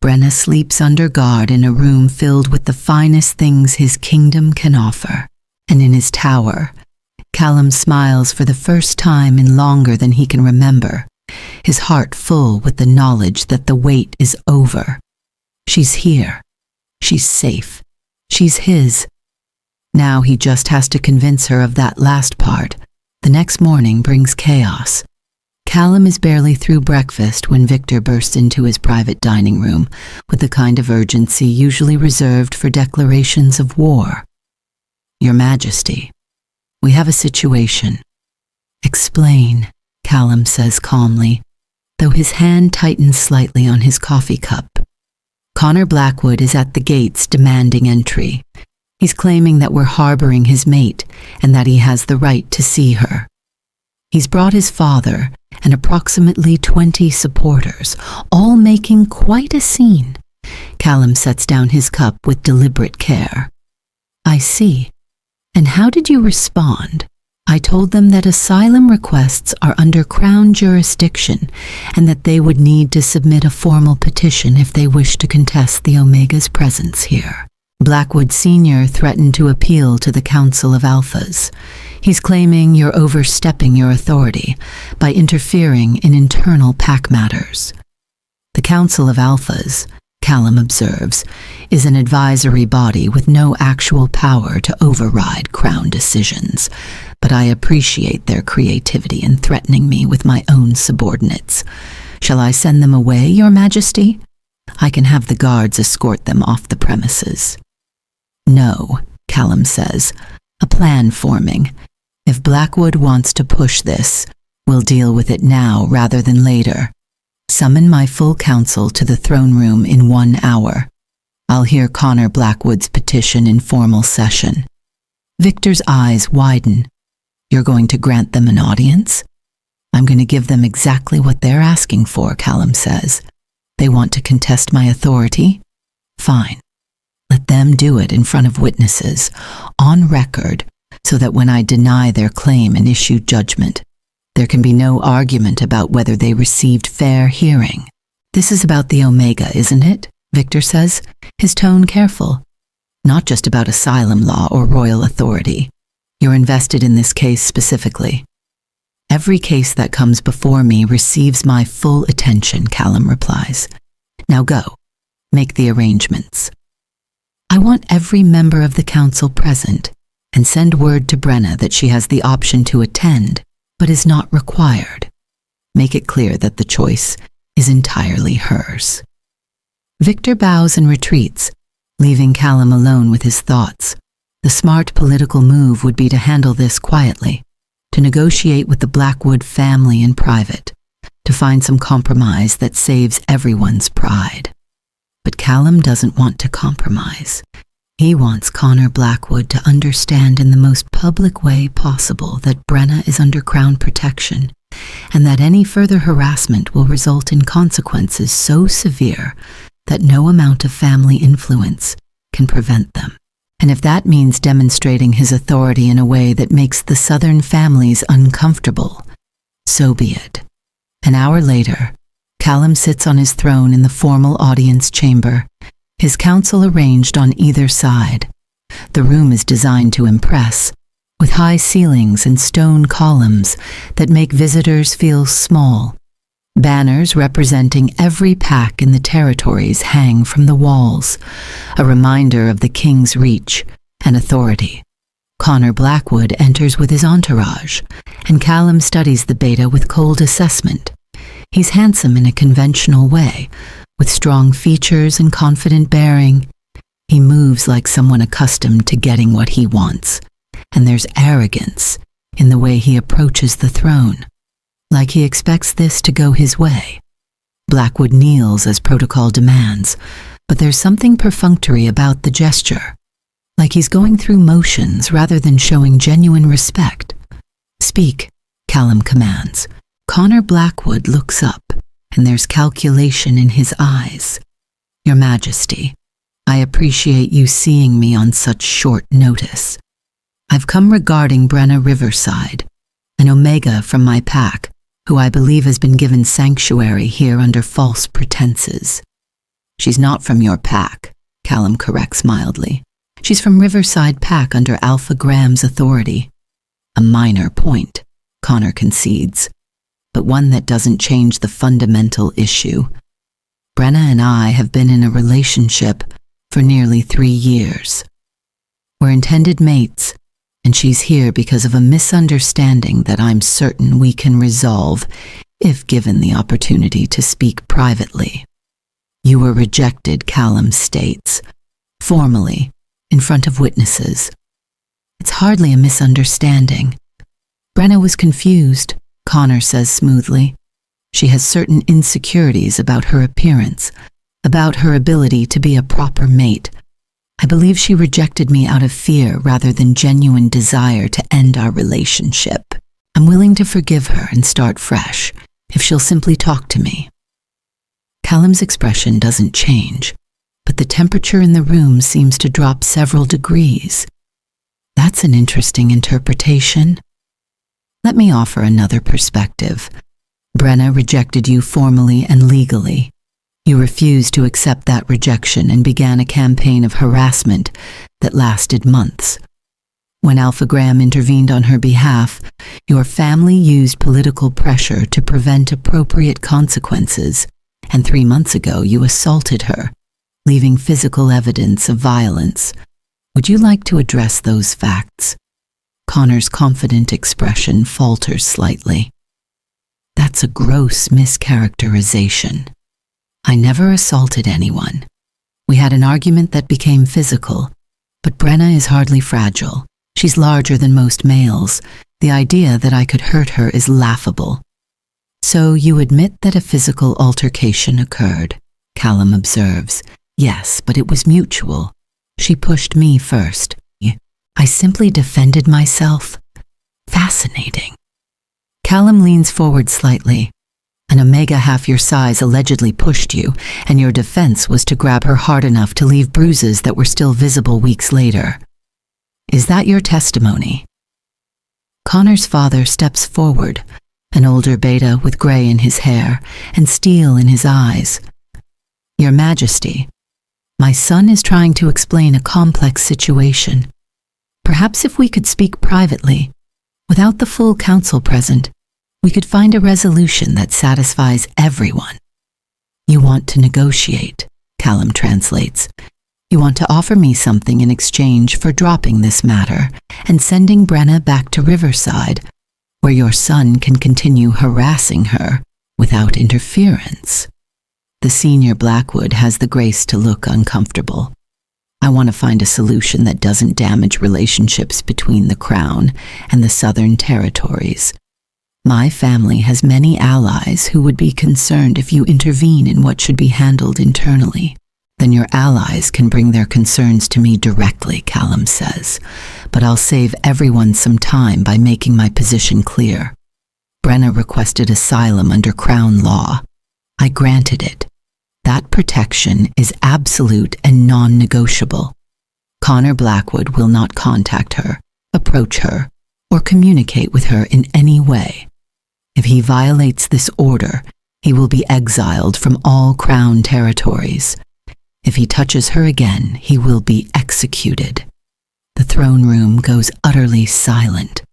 Brena sleeps under guard in a room filled with the finest things his kingdom can offer. And in his tower, Callum smiles for the first time in longer than he can remember, his heart full with the knowledge that the wait is over. She's here. She's safe. She's his. Now he just has to convince her of that last part. The next morning brings chaos. Callum is barely through breakfast when Victor bursts into his private dining room with the kind of urgency usually reserved for declarations of war. "Your Majesty, we have a situation." "Explain," Callum says calmly, though his hand tightens slightly on his coffee cup. Connor Blackwood is at the gates demanding entry. He's claiming that we're harboring his mate and that he has the right to see her. He's brought his father and approximately 20 supporters, all making quite a scene. Callum sets down his cup with deliberate care. "I see. And how did you respond?" "I told them that asylum requests are under Crown jurisdiction and that they would need to submit a formal petition if they wish to contest the Omega's presence here." Blackwood Sr. threatened to appeal to the Council of Alphas. He's claiming you're overstepping your authority by interfering in internal pack matters. The Council of Alphas, Callum observes, is an advisory body with no actual power to override Crown decisions, but I appreciate their creativity in threatening me with my own subordinates. "Shall I send them away, Your Majesty? I can have the guards escort them off the premises." "No," Callum says, "a plan forming. If Blackwood wants to push this, we'll deal with it now rather than later. Summon my full council to the throne room in 1 hour. I'll hear Connor Blackwood's petition in formal session." Victor's eyes widen. "You're going to grant them an audience?" "I'm going to give them exactly what they're asking for," Callum says. "They want to contest my authority? Fine. Let them do it in front of witnesses, on record, so that when I deny their claim and issue judgment, there can be no argument about whether they received fair hearing." "This is about the Omega, isn't it?" Victor says, his tone careful. "Not just about asylum law or royal authority. You're invested in this case specifically." "Every case that comes before me receives my full attention," Callum replies. "Now go. Make the arrangements." "I want every member of the council present, and send word to Brena that she has the option to attend, but is not required. Make it clear that the choice is entirely hers." Victor bows and retreats, leaving Callum alone with his thoughts. The smart political move would be to handle this quietly, to negotiate with the Blackwood family in private, to find some compromise that saves everyone's pride. But Callum doesn't want to compromise. He wants Connor Blackwood to understand in the most public way possible that Brena is under Crown protection, and that any further harassment will result in consequences so severe that no amount of family influence can prevent them. And if that means demonstrating his authority in a way that makes the Southern families uncomfortable, so be it. An hour later, Callum sits on his throne in the formal audience chamber, his council arranged on either side. The room is designed to impress, with high ceilings and stone columns that make visitors feel small, Banners representing every pack in the territories hang from the walls, a reminder of the king's reach and authority. Connor Blackwood enters with his entourage, and Callum studies the beta with cold assessment. He's handsome in a conventional way, with strong features and confident bearing. He moves like someone accustomed to getting what he wants, and there's arrogance in the way he approaches the throne, like he expects this to go his way. Blackwood kneels as protocol demands, but there's something perfunctory about the gesture, like he's going through motions rather than showing genuine respect. "Speak," Callum commands. Connor Blackwood looks up, and there's calculation in his eyes. "Your Majesty, I appreciate you seeing me on such short notice. I've come regarding Brena Riverside, an Omega from my pack, who I believe has been given sanctuary here under false pretenses." "She's not from your pack," Callum corrects mildly. "She's from Riverside Pack under Alpha Graham's authority." "A minor point," Connor concedes, "but one that doesn't change the fundamental issue. Brena and I have been in a relationship for nearly 3 years. We're intended mates, and she's here because of a misunderstanding that I'm certain we can resolve if given the opportunity to speak privately." "You were rejected," Callum states, "formally, in front of witnesses." "It's hardly a misunderstanding. Brena was confused," Connor says smoothly. "She has certain insecurities about her appearance, about her ability to be a proper mate. I believe she rejected me out of fear rather than genuine desire to end our relationship. I'm willing to forgive her and start fresh, if she'll simply talk to me." Callum's expression doesn't change, but the temperature in the room seems to drop several degrees. "That's an interesting interpretation. Let me offer another perspective. Brena rejected you formally and legally. You refused to accept that rejection and began a campaign of harassment that lasted months. When Alpha Graham intervened on her behalf, your family used political pressure to prevent appropriate consequences, and 3 months ago you assaulted her, leaving physical evidence of violence. Would you like to address those facts?" Connor's confident expression falters slightly. "That's a gross mischaracterization. I never assaulted anyone. We had an argument that became physical, but Brena is hardly fragile. She's larger than most males. The idea that I could hurt her is laughable." "So you admit that a physical altercation occurred," Callum observes. "Yes, but it was mutual. She pushed me first. I simply defended myself." "Fascinating." Callum leans forward slightly. "An Omega half your size allegedly pushed you, and your defense was to grab her hard enough to leave bruises that were still visible weeks later. Is that your testimony?" Connor's father steps forward, an older beta with gray in his hair and steel in his eyes. "Your Majesty, my son is trying to explain a complex situation. Perhaps if we could speak privately, without the full council present, we could find a resolution that satisfies everyone." "You want to negotiate," Callum translates. "You want to offer me something in exchange for dropping this matter and sending Brena back to Riverside, where your son can continue harassing her without interference." The senior Blackwood has the grace to look uncomfortable. "I want to find a solution that doesn't damage relationships between the Crown and the Southern Territories. My family has many allies who would be concerned if you intervene in what should be handled internally. Then your allies can bring their concerns to me directly," Callum says, "but I'll save everyone some time by making my position clear. Brena requested asylum under Crown law. I granted it. That protection is absolute and non-negotiable. Connor Blackwood will not contact her, approach her, or communicate with her in any way. If he violates this order, he will be exiled from all Crown territories. If he touches her again, he will be executed." The throne room goes utterly silent.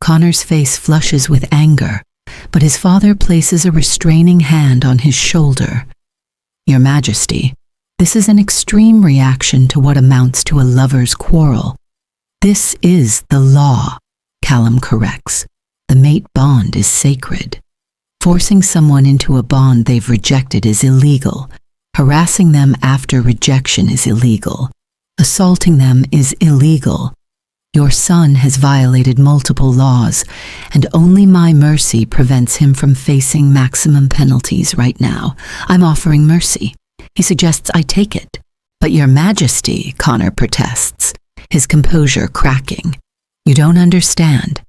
Connor's face flushes with anger, but his father places a restraining hand on his shoulder. Your Majesty, this is an extreme reaction to what amounts to a lover's quarrel. This is the law, Callum corrects. The mate bond is sacred. Forcing someone into a bond they've rejected is illegal. Harassing them after rejection is illegal. Assaulting them is illegal. Your son has violated multiple laws, and only my mercy prevents him from facing maximum penalties right now. I'm offering mercy. He suggests I take it. But Your Majesty, Connor protests, his composure cracking. You don't understand.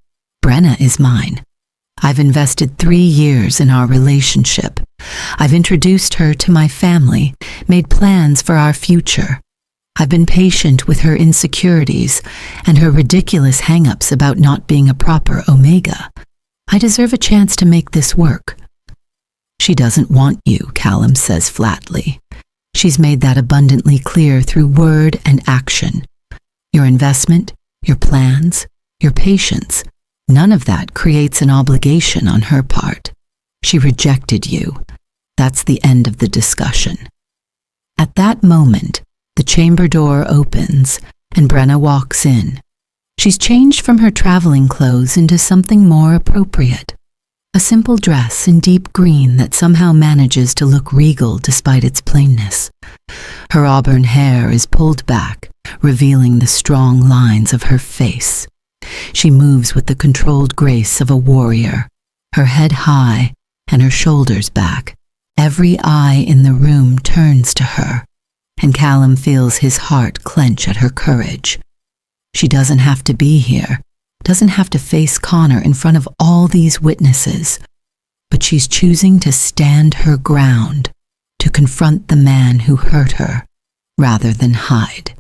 Brena is mine. I've invested 3 years in our relationship. I've introduced her to my family, made plans for our future. I've been patient with her insecurities and her ridiculous hang-ups about not being a proper Omega. I deserve a chance to make this work. She doesn't want you, Callum says flatly. She's made that abundantly clear through word and action. Your investment, your plans, your patience, none of that creates an obligation on her part. She rejected you. That's the end of the discussion. At that moment, the chamber door opens and Brena walks in. She's changed from her traveling clothes into something more appropriate. A simple dress in deep green that somehow manages to look regal despite its plainness. Her auburn hair is pulled back, revealing the strong lines of her face. She moves with the controlled grace of a warrior, her head high and her shoulders back. Every eye in the room turns to her, and Callum feels his heart clench at her courage. She doesn't have to be here, doesn't have to face Connor in front of all these witnesses, but she's choosing to stand her ground, to confront the man who hurt her, rather than hide.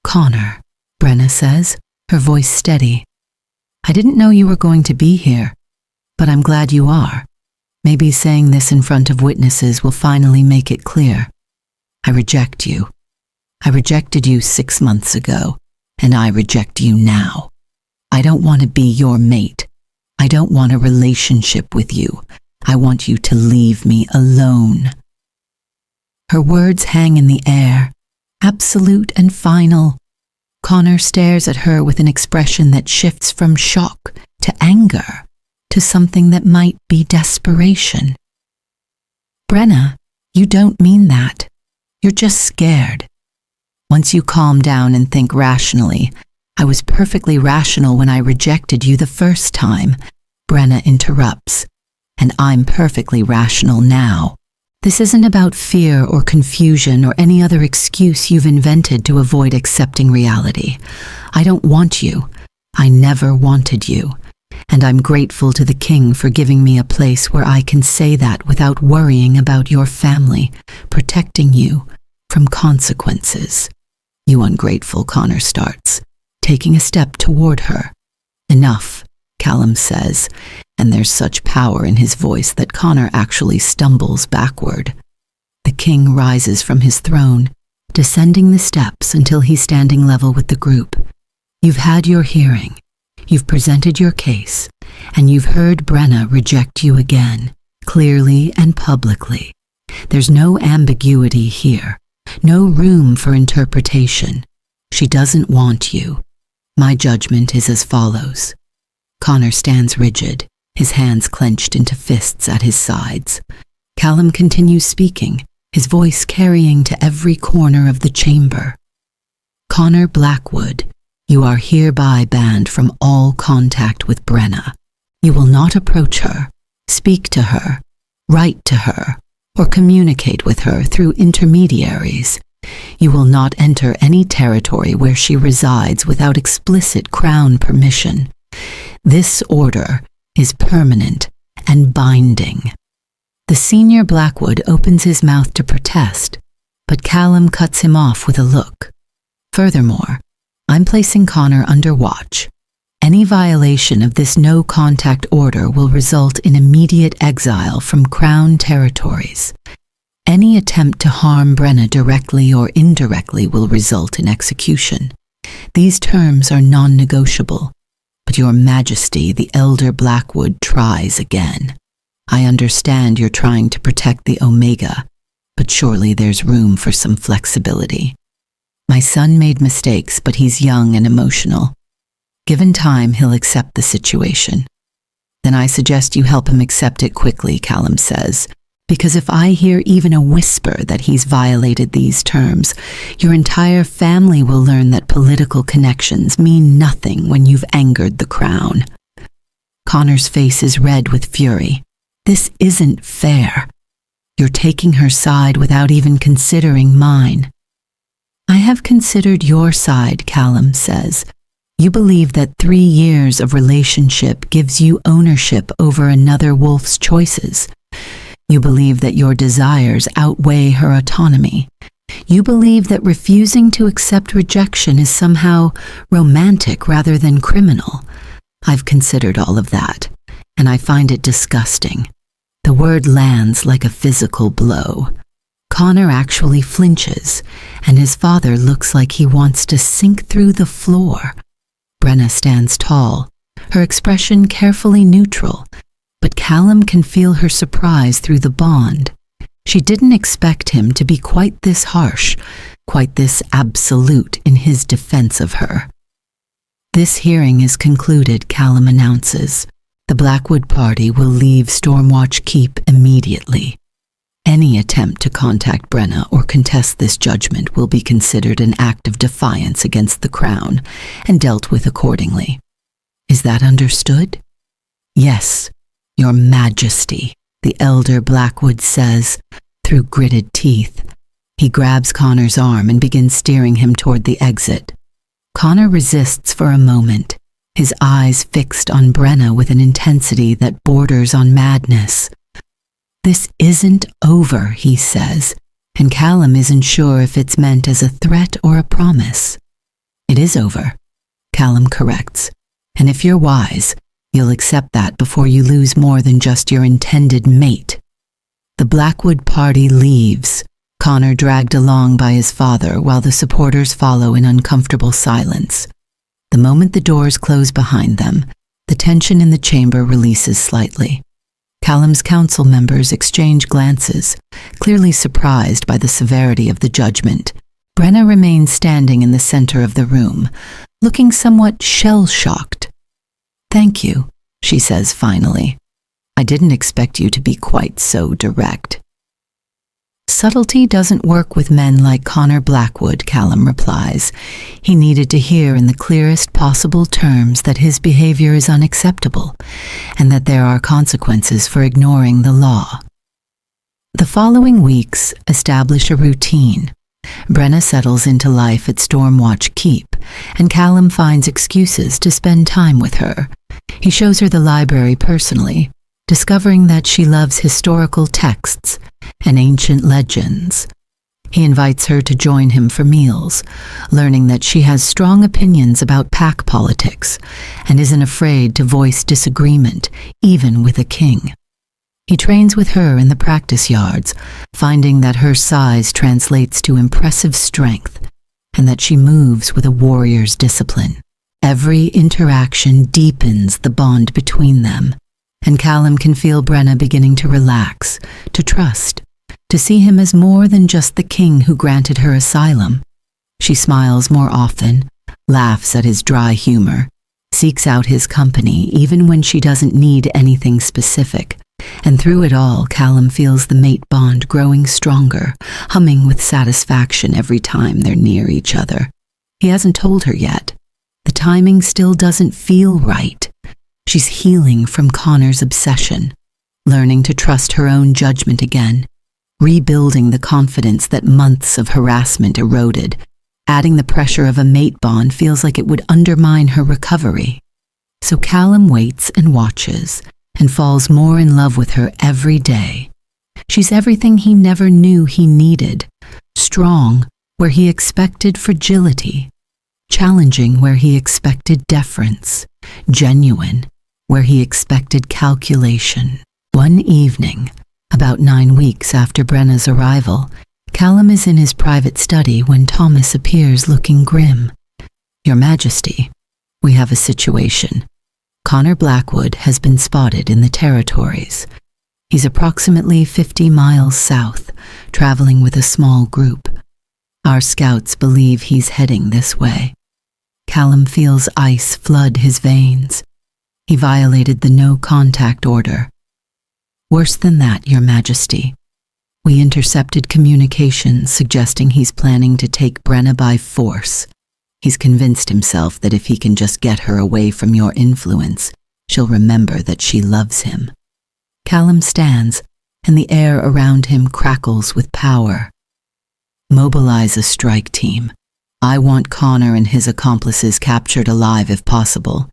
Connor, Brena says, her voice steady. I didn't know you were going to be here, but I'm glad you are. Maybe saying this in front of witnesses will finally make it clear. I reject you. I rejected you 6 months ago, and I reject you now. I don't want to be your mate. I don't want a relationship with you. I want you to leave me alone. Her words hang in the air, absolute and final. Connor stares at her with an expression that shifts from shock to anger to something that might be desperation. Brena, you don't mean that. You're just scared. Once you calm down and think rationally, I was perfectly rational when I rejected you the first time, Brena interrupts, and I'm perfectly rational now. This isn't about fear or confusion or any other excuse you've invented to avoid accepting reality. I don't want you. I never wanted you. And I'm grateful to the king for giving me a place where I can say that without worrying about your family, protecting you from consequences. You ungrateful, Connor starts, taking a step toward her. Enough, Callum says, and there's such power in his voice that Connor actually stumbles backward. The king rises from his throne, descending the steps until he's standing level with the group. You've had your hearing. You've presented your case, and you've heard Brena reject you again, clearly and publicly. There's no ambiguity here, no room for interpretation. She doesn't want you. My judgment is as follows. Connor stands rigid, his hands clenched into fists at his sides. Callum continues speaking, his voice carrying to every corner of the chamber. Connor Blackwood, you are hereby banned from all contact with Brena. You will not approach her, speak to her, write to her, or communicate with her through intermediaries. You will not enter any territory where she resides without explicit crown permission. This order is permanent and binding. The senior Blackwood opens his mouth to protest, but Callum cuts him off with a look. Furthermore, I'm placing Connor under watch. Any violation of this no-contact order will result in immediate exile from Crown territories. Any attempt to harm Brena directly or indirectly will result in execution. These terms are non-negotiable. But Your Majesty, the elder Blackwood tries again. I understand you're trying to protect the Omega, but surely there's room for some flexibility. My son made mistakes, but he's young and emotional. Given time, he'll accept the situation. Then I suggest you help him accept it quickly, Callum says, because if I hear even a whisper that he's violated these terms, your entire family will learn that political connections mean nothing when you've angered the crown. Connor's face is red with fury. This isn't fair. You're taking her side without even considering mine. I have considered your side, Callum says. You believe that 3 years of relationship gives you ownership over another wolf's choices. You believe that your desires outweigh her autonomy. You believe that refusing to accept rejection is somehow romantic rather than criminal. I've considered all of that, and I find it disgusting. The word lands like a physical blow. Connor actually flinches, and his father looks like he wants to sink through the floor. Brena stands tall, her expression carefully neutral, but Callum can feel her surprise through the bond. She didn't expect him to be quite this harsh, quite this absolute in his defense of her. This hearing is concluded, Callum announces. The Blackwood party will leave Stormwatch Keep immediately. Any attempt to contact Brena or contest this judgment will be considered an act of defiance against the crown and dealt with accordingly. Is that understood? Yes, Your Majesty, the elder Blackwood says, through gritted teeth. He grabs Connor's arm and begins steering him toward the exit. Connor resists for a moment, his eyes fixed on Brena with an intensity that borders on madness. This isn't over, he says, and Callum isn't sure if it's meant as a threat or a promise. It is over, Callum corrects, and if you're wise, you'll accept that before you lose more than just your intended mate. The Blackwood party leaves, Connor dragged along by his father while the supporters follow in uncomfortable silence. The moment the doors close behind them, the tension in the chamber releases slightly. Callum's council members exchange glances, clearly surprised by the severity of the judgment. Brena remains standing in the center of the room, looking somewhat shell-shocked. "Thank you," she says finally. "I didn't expect you to be quite so direct." "Subtlety doesn't work with men like Connor Blackwood," Callum replies. He needed to hear in the clearest possible terms that his behavior is unacceptable and that there are consequences for ignoring the law. The following weeks establish a routine. Brena settles into life at Stormwatch Keep, and Callum finds excuses to spend time with her. He shows her the library personally, discovering that she loves historical texts and ancient legends. He invites her to join him for meals, learning that she has strong opinions about pack politics and isn't afraid to voice disagreement, even with a king. He trains with her in the practice yards, finding that her size translates to impressive strength and that she moves with a warrior's discipline. Every interaction deepens the bond between them, and Callum can feel Brena beginning to relax, to trust, to see him as more than just the king who granted her asylum. She smiles more often, laughs at his dry humor, seeks out his company even when she doesn't need anything specific, and through it all, Callum feels the mate bond growing stronger, humming with satisfaction every time they're near each other. He hasn't told her yet. The timing still doesn't feel right. She's healing from Connor's obsession, learning to trust her own judgment again, rebuilding the confidence that months of harassment eroded. Adding the pressure of a mate bond feels like it would undermine her recovery. So Callum waits and watches, and falls more in love with her every day. She's everything he never knew he needed, strong where he expected fragility, challenging where he expected deference, genuine where he expected calculation. One evening, about 9 weeks after Brena's arrival, Callum is in his private study when Thomas appears looking grim. "Your Majesty, we have a situation," Connor Blackwood has been spotted in the territories. He's approximately 50 miles south, traveling with a small group. Our scouts believe he's heading this way. Callum feels ice flood his veins. He violated the no-contact order. Worse than that, Your Majesty. We intercepted communications suggesting he's planning to take Brena by force. He's convinced himself that if he can just get her away from your influence, she'll remember that she loves him. Callum stands, and the air around him crackles with power. Mobilize a strike team. I want Connor and his accomplices captured alive if possible.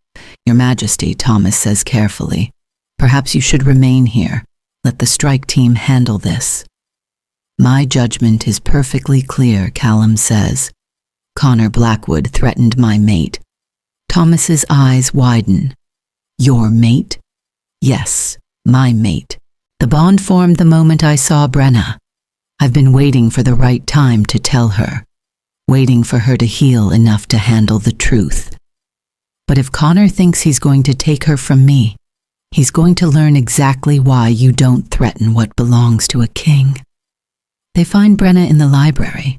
Your Majesty, Thomas says carefully. Perhaps you should remain here. Let the strike team handle this. My judgment is perfectly clear, Callum says. Connor Blackwood threatened my mate. Thomas's eyes widen. Your mate? Yes, my mate. The bond formed the moment I saw Brena. I've been waiting for the right time to tell her, waiting for her to heal enough to handle the truth. But if Connor thinks he's going to take her from me, he's going to learn exactly why you don't threaten what belongs to a king. They find Brena in the library.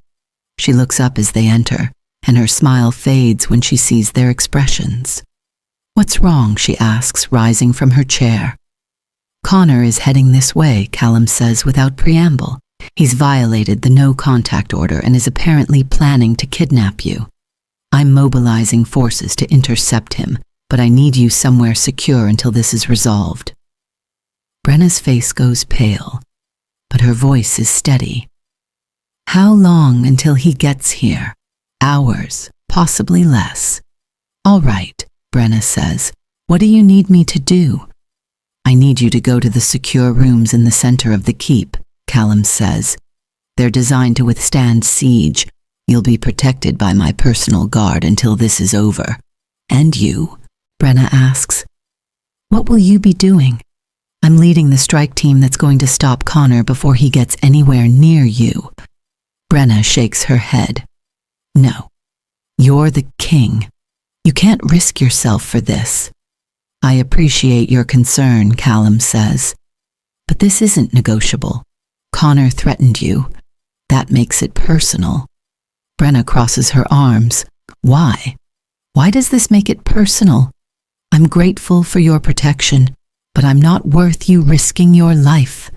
She looks up as they enter, and her smile fades when she sees their expressions. What's wrong? She asks, rising from her chair. Connor is heading this way, Callum says without preamble. He's violated the no-contact order and is apparently planning to kidnap you. I'm mobilizing forces to intercept him, but I need you somewhere secure until this is resolved. Brena's face goes pale, but her voice is steady. How long until he gets here? Hours, possibly less. All right, Brena says. What do you need me to do? I need you to go to the secure rooms in the center of the keep, Callum says. They're designed to withstand siege. You'll be protected by my personal guard until this is over. And you? Brena asks. What will you be doing? I'm leading the strike team that's going to stop Connor before he gets anywhere near you. Brena shakes her head. No, you're the king. You can't risk yourself for this. I appreciate your concern, Callum says. But this isn't negotiable. Connor threatened you. That makes it personal. Brena crosses her arms. Why? Why does this make it personal? I'm grateful for your protection, but I'm not worth you risking your life.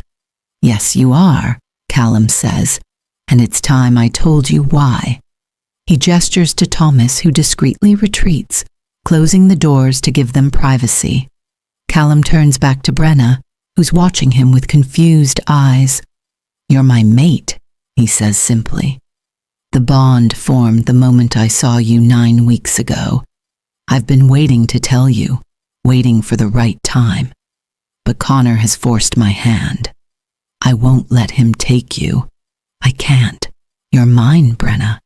Yes, you are, Callum says, and it's time I told you why. He gestures to Thomas, who discreetly retreats, closing the doors to give them privacy. Callum turns back to Brena, who's watching him with confused eyes. You're my mate, he says simply. The bond formed the moment I saw you 9 weeks ago. I've been waiting to tell you, waiting for the right time. But Connor has forced my hand. I won't let him take you. I can't. You're mine, Brena.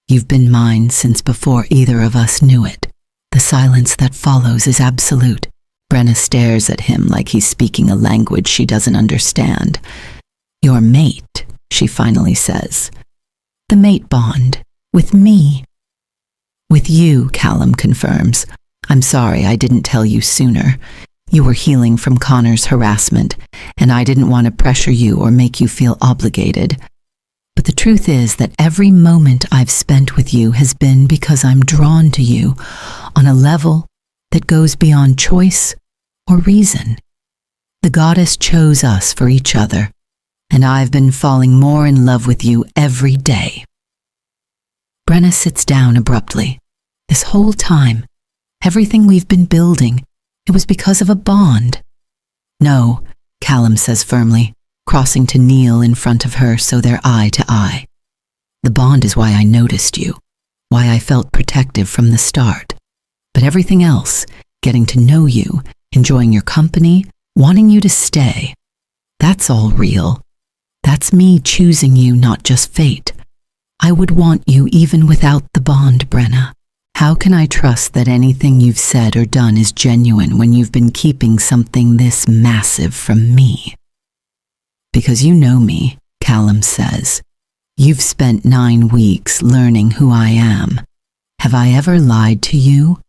You've been mine since before either of us knew it. The silence that follows is absolute. Brena stares at him like he's speaking a language she doesn't understand. Your mate, she finally says. The mate bond. With me. With you, Callum confirms. I'm sorry I didn't tell you sooner. You were healing from Connor's harassment, and I didn't want to pressure you or make you feel obligated. But the truth is that every moment I've spent with you has been because I'm drawn to you on a level that goes beyond choice or reason. The goddess chose us for each other, and I've been falling more in love with you every day. Brena sits down abruptly. This whole time, everything we've been building, it was because of a bond. No, Callum says firmly, crossing to kneel in front of her so they're eye to eye. The bond is why I noticed you, why I felt protective from the start. But everything else, getting to know you, enjoying your company, wanting you to stay, that's all real. That's me choosing you, not just fate. I would want you even without the bond, Brena. How can I trust that anything you've said or done is genuine when you've been keeping something this massive from me? Because you know me, Callum says. You've spent 9 weeks learning who I am. Have I ever lied to you?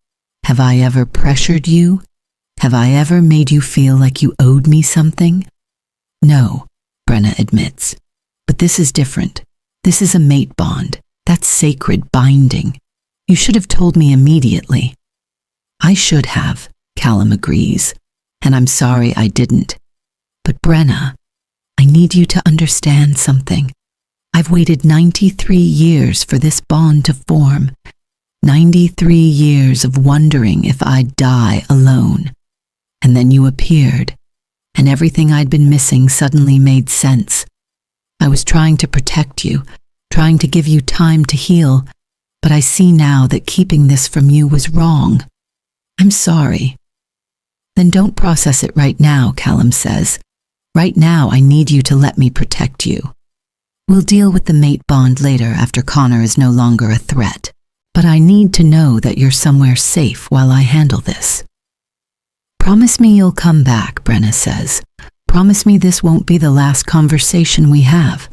Have I ever pressured you? Have I ever made you feel like you owed me something? No, Brena admits. But this is different. This is a mate bond. That's sacred binding. You should have told me immediately. I should have, Callum agrees, and I'm sorry I didn't. But Brena, I need you to understand something. I've waited 93 years for this bond to form. 93 years of wondering if I'd die alone. And then you appeared, and everything I'd been missing suddenly made sense. I was trying to protect you, trying to give you time to heal, but I see now that keeping this from you was wrong. I'm sorry. Then don't process it right now, Callum says. Right now, I need you to let me protect you. We'll deal with the mate bond later after Connor is no longer a threat, but I need to know that you're somewhere safe while I handle this. Promise me you'll come back, Brena says. Promise me this won't be the last conversation we have.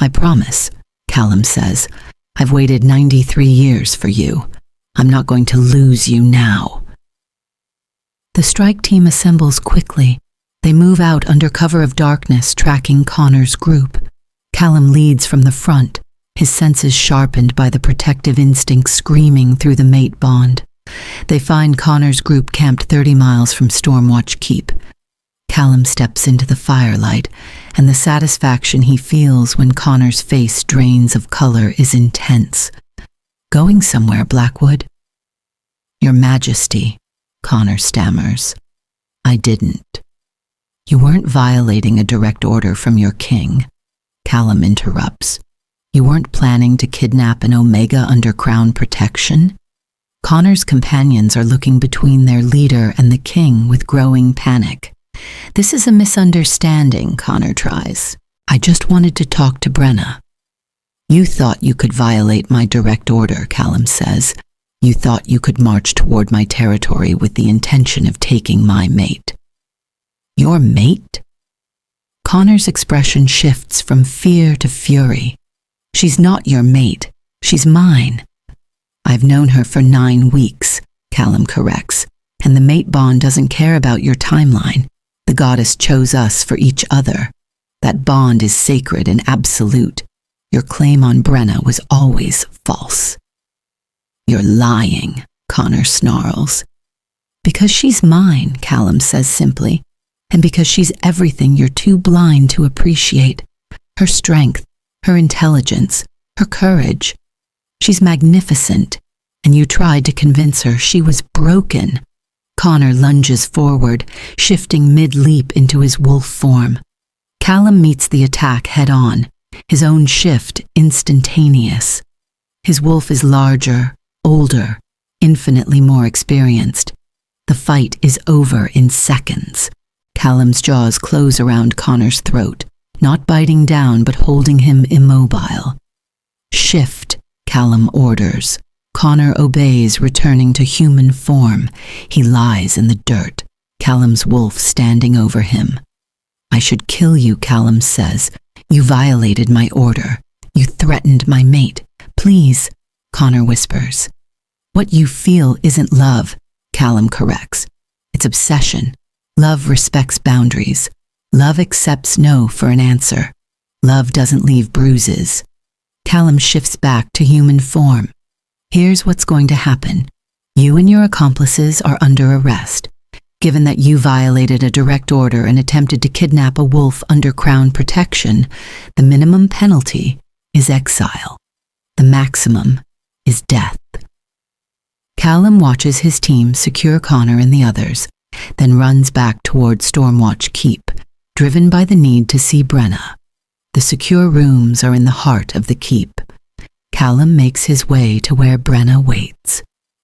I promise, Callum says. I've waited 93 years for you. I'm not going to lose you now. The strike team assembles quickly. They move out under cover of darkness, tracking Connor's group. Callum leads from the front, his senses sharpened by the protective instinct screaming through the mate bond. They find Connor's group camped 30 miles from Stormwatch Keep. Callum steps into the firelight, and the satisfaction he feels when Connor's face drains of color is intense. Going somewhere, Blackwood? Your Majesty, Connor stammers. I didn't. You weren't violating a direct order from your king. Callum interrupts. You weren't planning to kidnap an Omega under Crown protection? Connor's companions are looking between their leader and the king with growing panic. This is a misunderstanding, Connor tries. I just wanted to talk to Brena. You thought you could violate my direct order, Callum says. You thought you could march toward my territory with the intention of taking my mate. Your mate? Connor's expression shifts from fear to fury. She's not your mate. She's mine. I've known her for 9 weeks, Callum corrects, and the mate bond doesn't care about your timeline. The goddess chose us for each other. That bond is sacred and absolute. Your claim on Brena was always false. You're lying, Connor snarls. Because she's mine, Callum says simply, and because she's everything you're too blind to appreciate. Her strength, her intelligence, her courage. She's magnificent, and you tried to convince her she was broken. Connor lunges forward, shifting mid-leap into his wolf form. Callum meets the attack head-on, his own shift instantaneous. His wolf is larger, older, infinitely more experienced. The fight is over in seconds. Callum's jaws close around Connor's throat, not biting down but holding him immobile. Shift, Callum orders. Connor obeys, returning to human form. He lies in the dirt, Callum's wolf standing over him. I should kill you, Callum says. You violated my order. You threatened my mate. Please, Connor whispers. What you feel isn't love, Callum corrects. It's obsession. Love respects boundaries. Love accepts no for an answer. Love doesn't leave bruises. Callum shifts back to human form. Here's what's going to happen. You and your accomplices are under arrest. Given that you violated a direct order and attempted to kidnap a wolf under Crown protection, the minimum penalty is exile. The maximum is death. Callum watches his team secure Connor and the others, then runs back toward Stormwatch Keep, driven by the need to see Brena. The secure rooms are in the heart of the keep. Callum makes his way to where Brena waits.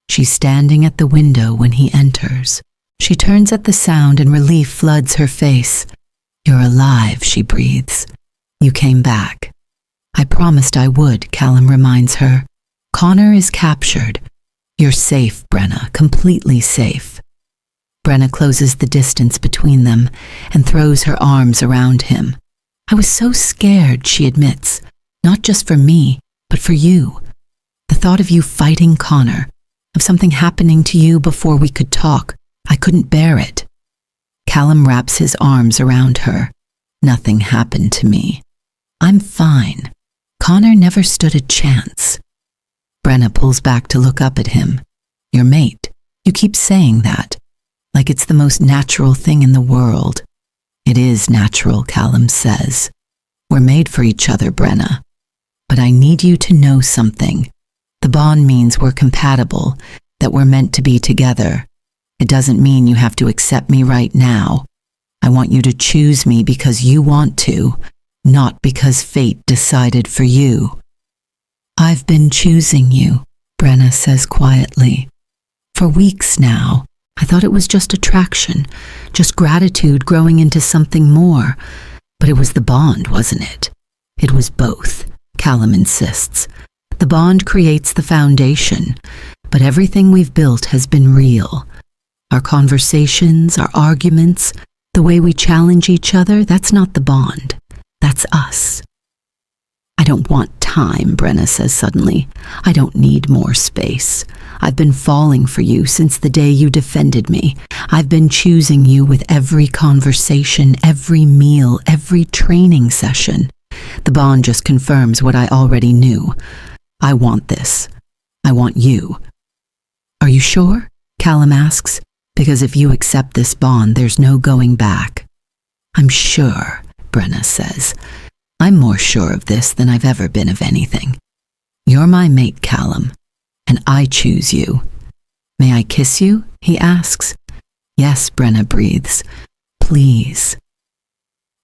She's standing at the window when he enters. She turns at the sound and relief floods her face. You're alive, she breathes. You came back. I promised I would, Callum reminds her. Connor is captured. You're safe, Brena, completely safe. Brena closes the distance between them and throws her arms around him. I was so scared, she admits, not just for me, but for you. The thought of you fighting Connor, of something happening to you before we could talk, I couldn't bear it. Callum wraps his arms around her. Nothing happened to me. I'm fine. Connor never stood a chance. Brena pulls back to look up at him. Your mate. You keep saying that, like it's the most natural thing in the world. It is natural, Callum says. We're made for each other, Brena. But I need you to know something. The bond means we're compatible, that we're meant to be together. It doesn't mean you have to accept me right now. I want you to choose me because you want to, not because fate decided for you. I've been choosing you, Brena says quietly. For weeks now. I thought it was just attraction, just gratitude growing into something more. But it was the bond, wasn't it? It was both, Callum insists. The bond creates the foundation, but everything we've built has been real. Our conversations, our arguments, the way we challenge each other, that's not the bond. That's us. I don't want time, Brena says suddenly. I don't need more space. I've been falling for you since the day you defended me. I've been choosing you with every conversation, every meal, every training session. The bond just confirms what I already knew. I want this. I want you. Are you sure? Callum asks. Because if you accept this bond, there's no going back. I'm sure, Brena says. I'm more sure of this than I've ever been of anything. You're my mate, Callum, and I choose you. May I kiss you? He asks. Yes, Brena breathes. Please.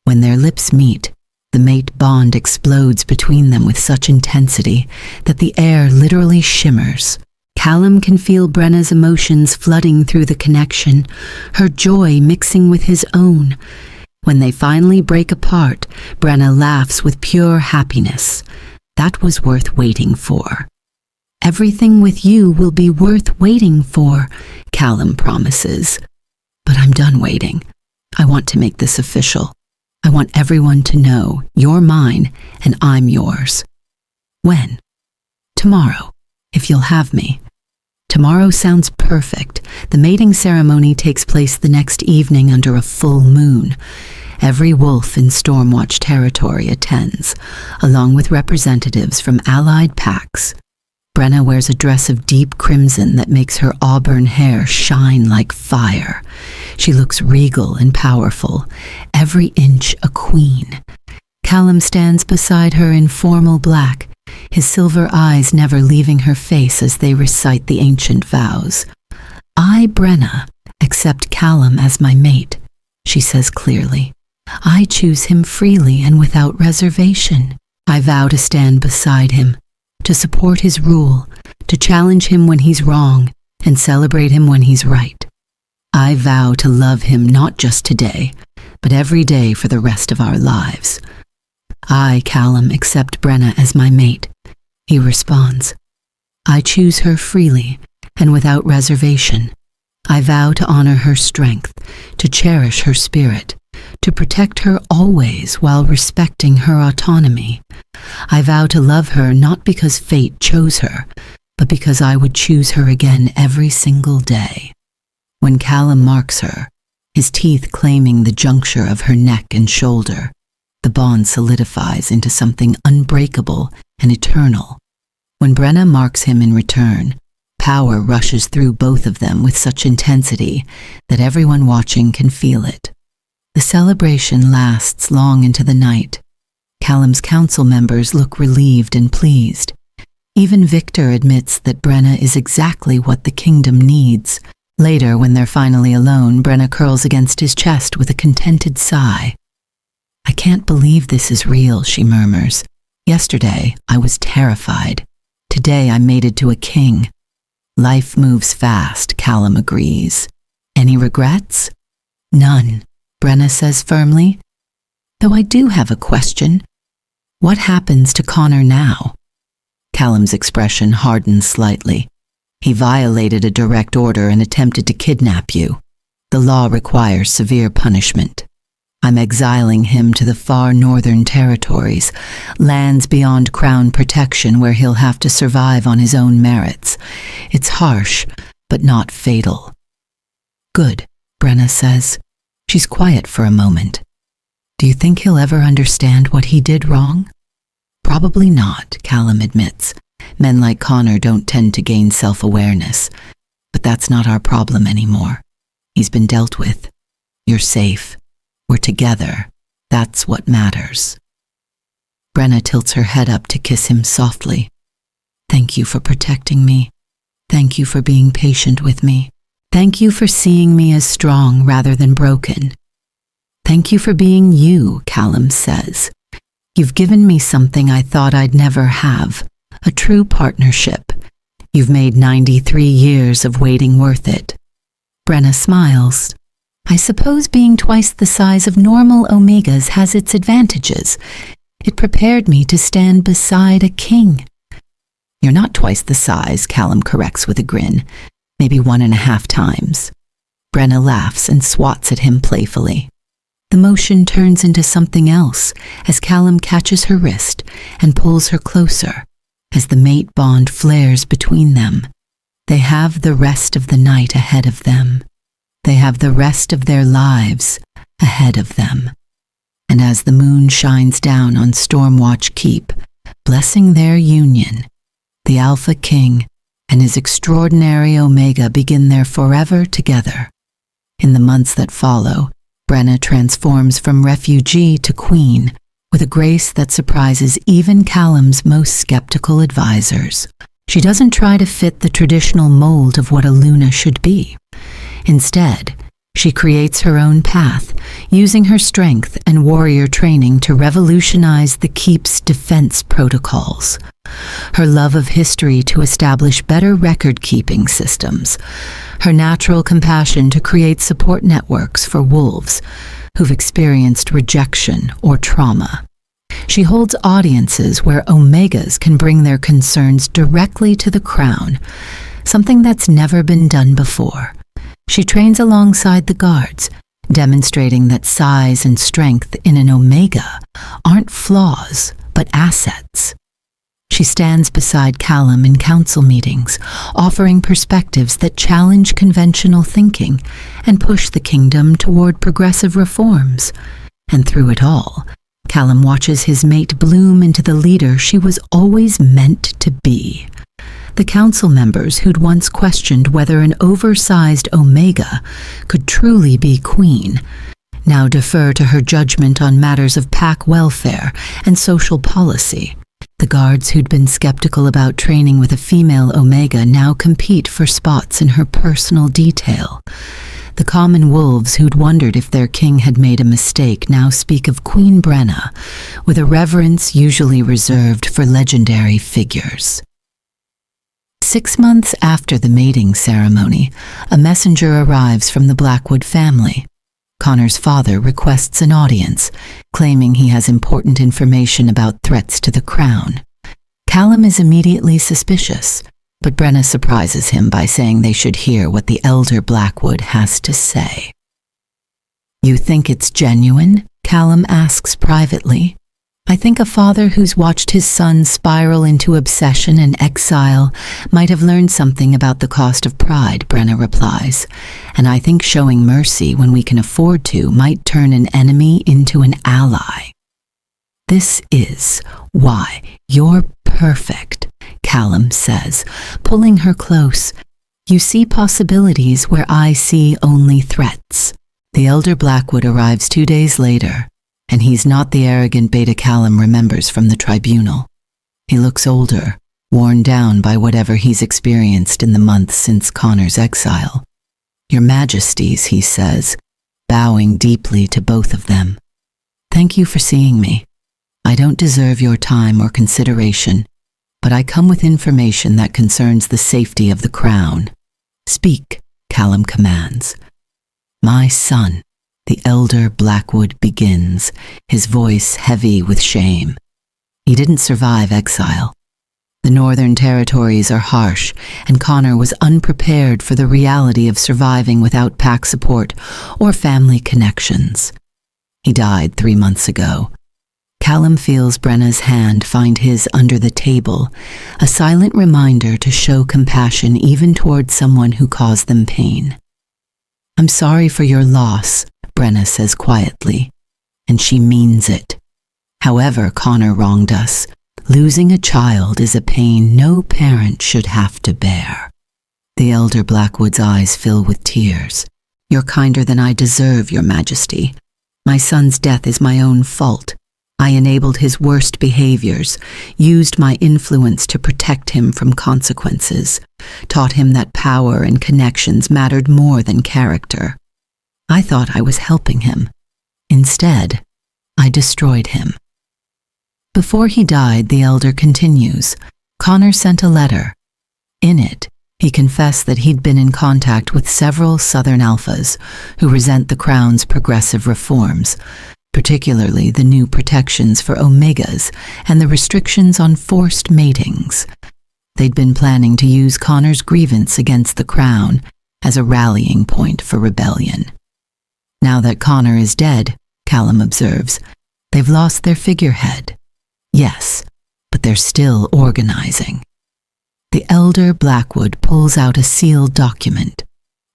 When their lips meet, the mate bond explodes between them with such intensity that the air literally shimmers. Callum can feel Brena's emotions flooding through the connection, her joy mixing with his own. When they finally break apart, Brena laughs with pure happiness. That was worth waiting for. Everything with you will be worth waiting for, Callum promises. But I'm done waiting. I want to make this official. I want everyone to know you're mine and I'm yours. When? Tomorrow, if you'll have me. Tomorrow sounds perfect. The mating ceremony takes place the next evening under a full moon. Every wolf in Stormwatch territory attends, along with representatives from allied packs. Brena wears a dress of deep crimson that makes her auburn hair shine like fire. She looks regal and powerful, every inch a queen. Callum stands beside her in formal black, his silver eyes never leaving her face as they recite the ancient vows. I, Brena, accept Callum as my mate, she says clearly. I choose him freely and without reservation. I vow to stand beside him, to support his rule, to challenge him when he's wrong, and celebrate him when he's right. I vow to love him not just today, but every day for the rest of our lives. I, Callum, accept Brena as my mate. He responds. I choose her freely and without reservation. I vow to honor her strength, to cherish her spirit, to protect her always while respecting her autonomy. I vow to love her not because fate chose her, but because I would choose her again every single day. When Callum marks her, his teeth claiming the juncture of her neck and shoulder, the bond solidifies into something unbreakable and eternal. When Brena marks him in return, power rushes through both of them with such intensity that everyone watching can feel it. The celebration lasts long into the night. Callum's council members look relieved and pleased. Even Victor admits that Brena is exactly what the kingdom needs. Later, when they're finally alone, Brena curls against his chest with a contented sigh. I can't believe this is real, she murmurs. Yesterday, I was terrified. Today, I'm mated to a king. Life moves fast, Callum agrees. Any regrets? None, Brena says firmly. Though I do have a question. What happens to Connor now? Callum's expression hardens slightly. He violated a direct order and attempted to kidnap you. The law requires severe punishment. I'm exiling him to the far northern territories, lands beyond crown protection where he'll have to survive on his own merits. It's harsh, but not fatal. Good, Brena says. She's quiet for a moment. Do you think he'll ever understand what he did wrong? Probably not, Callum admits. Men like Connor don't tend to gain self-awareness. But that's not our problem anymore. He's been dealt with. You're safe. We're together. That's what matters. Brena tilts her head up to kiss him softly. Thank you for protecting me. Thank you for being patient with me. Thank you for seeing me as strong rather than broken. Thank you for being you, Callum says. You've given me something I thought I'd never have, a true partnership. You've made 93 years of waiting worth it. Brena smiles. I suppose being twice the size of normal omegas has its advantages. It prepared me to stand beside a king. You're not twice the size, Callum corrects with a grin. Maybe 1.5 times. Brena laughs and swats at him playfully. The motion turns into something else as Callum catches her wrist and pulls her closer as the mate bond flares between them. They have the rest of the night ahead of them. They have the rest of their lives ahead of them. And as the moon shines down on Stormwatch Keep, blessing their union, the Alpha King and his extraordinary Omega begin their forever together. In the months that follow, Brena transforms from refugee to queen with a grace that surprises even Callum's most skeptical advisors. She doesn't try to fit the traditional mold of what a Luna should be. Instead, she creates her own path, using her strength and warrior training to revolutionize the Keep's defense protocols. Her love of history to establish better record-keeping systems. Her natural compassion to create support networks for wolves who've experienced rejection or trauma. She holds audiences where Omegas can bring their concerns directly to the crown, something that's never been done before. She trains alongside the guards, demonstrating that size and strength in an Omega aren't flaws, but assets. She stands beside Callum in council meetings, offering perspectives that challenge conventional thinking and push the kingdom toward progressive reforms. And through it all, Callum watches his mate bloom into the leader she was always meant to be. The council members who'd once questioned whether an oversized Omega could truly be queen now defer to her judgment on matters of pack welfare and social policy. The guards who'd been skeptical about training with a female Omega now compete for spots in her personal detail. The common wolves who'd wondered if their king had made a mistake now speak of Queen Brena with a reverence usually reserved for legendary figures. 6 months after the mating ceremony, a messenger arrives from the Blackwood family. Connor's father requests an audience, claiming he has important information about threats to the crown. Callum is immediately suspicious, but Brena surprises him by saying they should hear what the elder Blackwood has to say. You think it's genuine? Callum asks privately. I think a father who's watched his son spiral into obsession and exile might have learned something about the cost of pride, Brena replies. And I think showing mercy when we can afford to might turn an enemy into an ally. This is why you're perfect, Callum says, pulling her close. You see possibilities where I see only threats. The elder Blackwood arrives 2 days later, and he's not the arrogant Beta Callum remembers from the tribunal. He looks older, worn down by whatever he's experienced in the months since Connor's exile. Your Majesties, he says, bowing deeply to both of them. Thank you for seeing me. I don't deserve your time or consideration, but I come with information that concerns the safety of the crown. Speak, Callum commands. My son, the elder Blackwood begins, his voice heavy with shame. He didn't survive exile. The Northern Territories are harsh, and Connor was unprepared for the reality of surviving without pack support or family connections. He died 3 months ago. Callum feels Brena's hand find his under the table, a silent reminder to show compassion even toward someone who caused them pain. I'm sorry for your loss, Brena says quietly, and she means it. However Connor wronged us, losing a child is a pain no parent should have to bear. The elder Blackwood's eyes fill with tears. You're kinder than I deserve, Your Majesty. My son's death is my own fault. I enabled his worst behaviors, used my influence to protect him from consequences, taught him that power and connections mattered more than character. I thought I was helping him. Instead, I destroyed him. Before he died, the elder continues, Connor sent a letter. In it, he confessed that he'd been in contact with several Southern alphas who resent the Crown's progressive reforms, particularly the new protections for omegas and the restrictions on forced matings. They'd been planning to use Connor's grievance against the Crown as a rallying point for rebellion. Now that Connor is dead, Callum observes, they've lost their figurehead. Yes, but they're still organizing. The elder Blackwood pulls out a sealed document.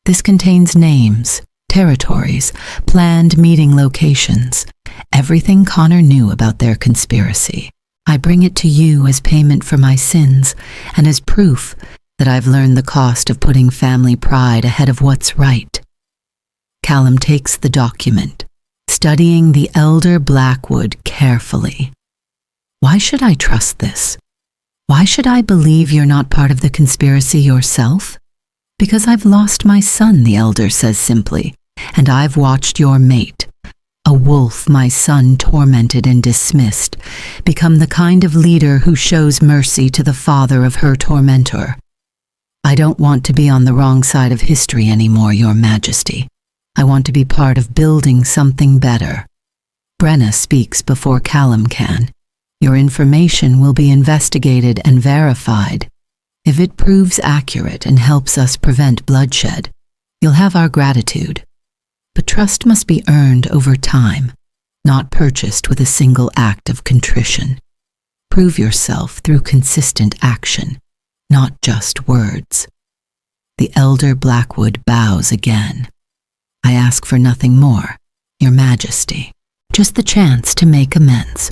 This contains names, territories, planned meeting locations, everything Connor knew about their conspiracy. I bring it to you as payment for my sins and as proof that I've learned the cost of putting family pride ahead of what's right. Callum takes the document, studying the elder Blackwood carefully. Why should I trust this? Why should I believe you're not part of the conspiracy yourself? Because I've lost my son, the elder says simply, and I've watched your mate, a wolf my son tormented and dismissed, become the kind of leader who shows mercy to the father of her tormentor. I don't want to be on the wrong side of history anymore, Your Majesty. I want to be part of building something better. Brena speaks before Callum can. Your information will be investigated and verified. If it proves accurate and helps us prevent bloodshed, you'll have our gratitude. But trust must be earned over time, not purchased with a single act of contrition. Prove yourself through consistent action, not just words. The elder Blackwood bows again. I ask for nothing more, Your Majesty, just the chance to make amends.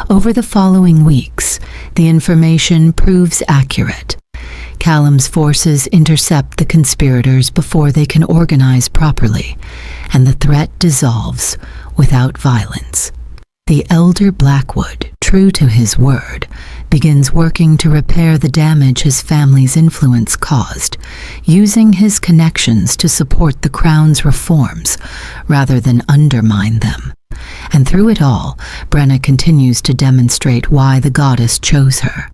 Over the following weeks, the information proves accurate. Callum's forces intercept the conspirators before they can organize properly, and the threat dissolves without violence. The elder Blackwood, true to his word, begins working to repair the damage his family's influence caused, using his connections to support the Crown's reforms rather than undermine them. And through it all, Brena continues to demonstrate why the goddess chose her.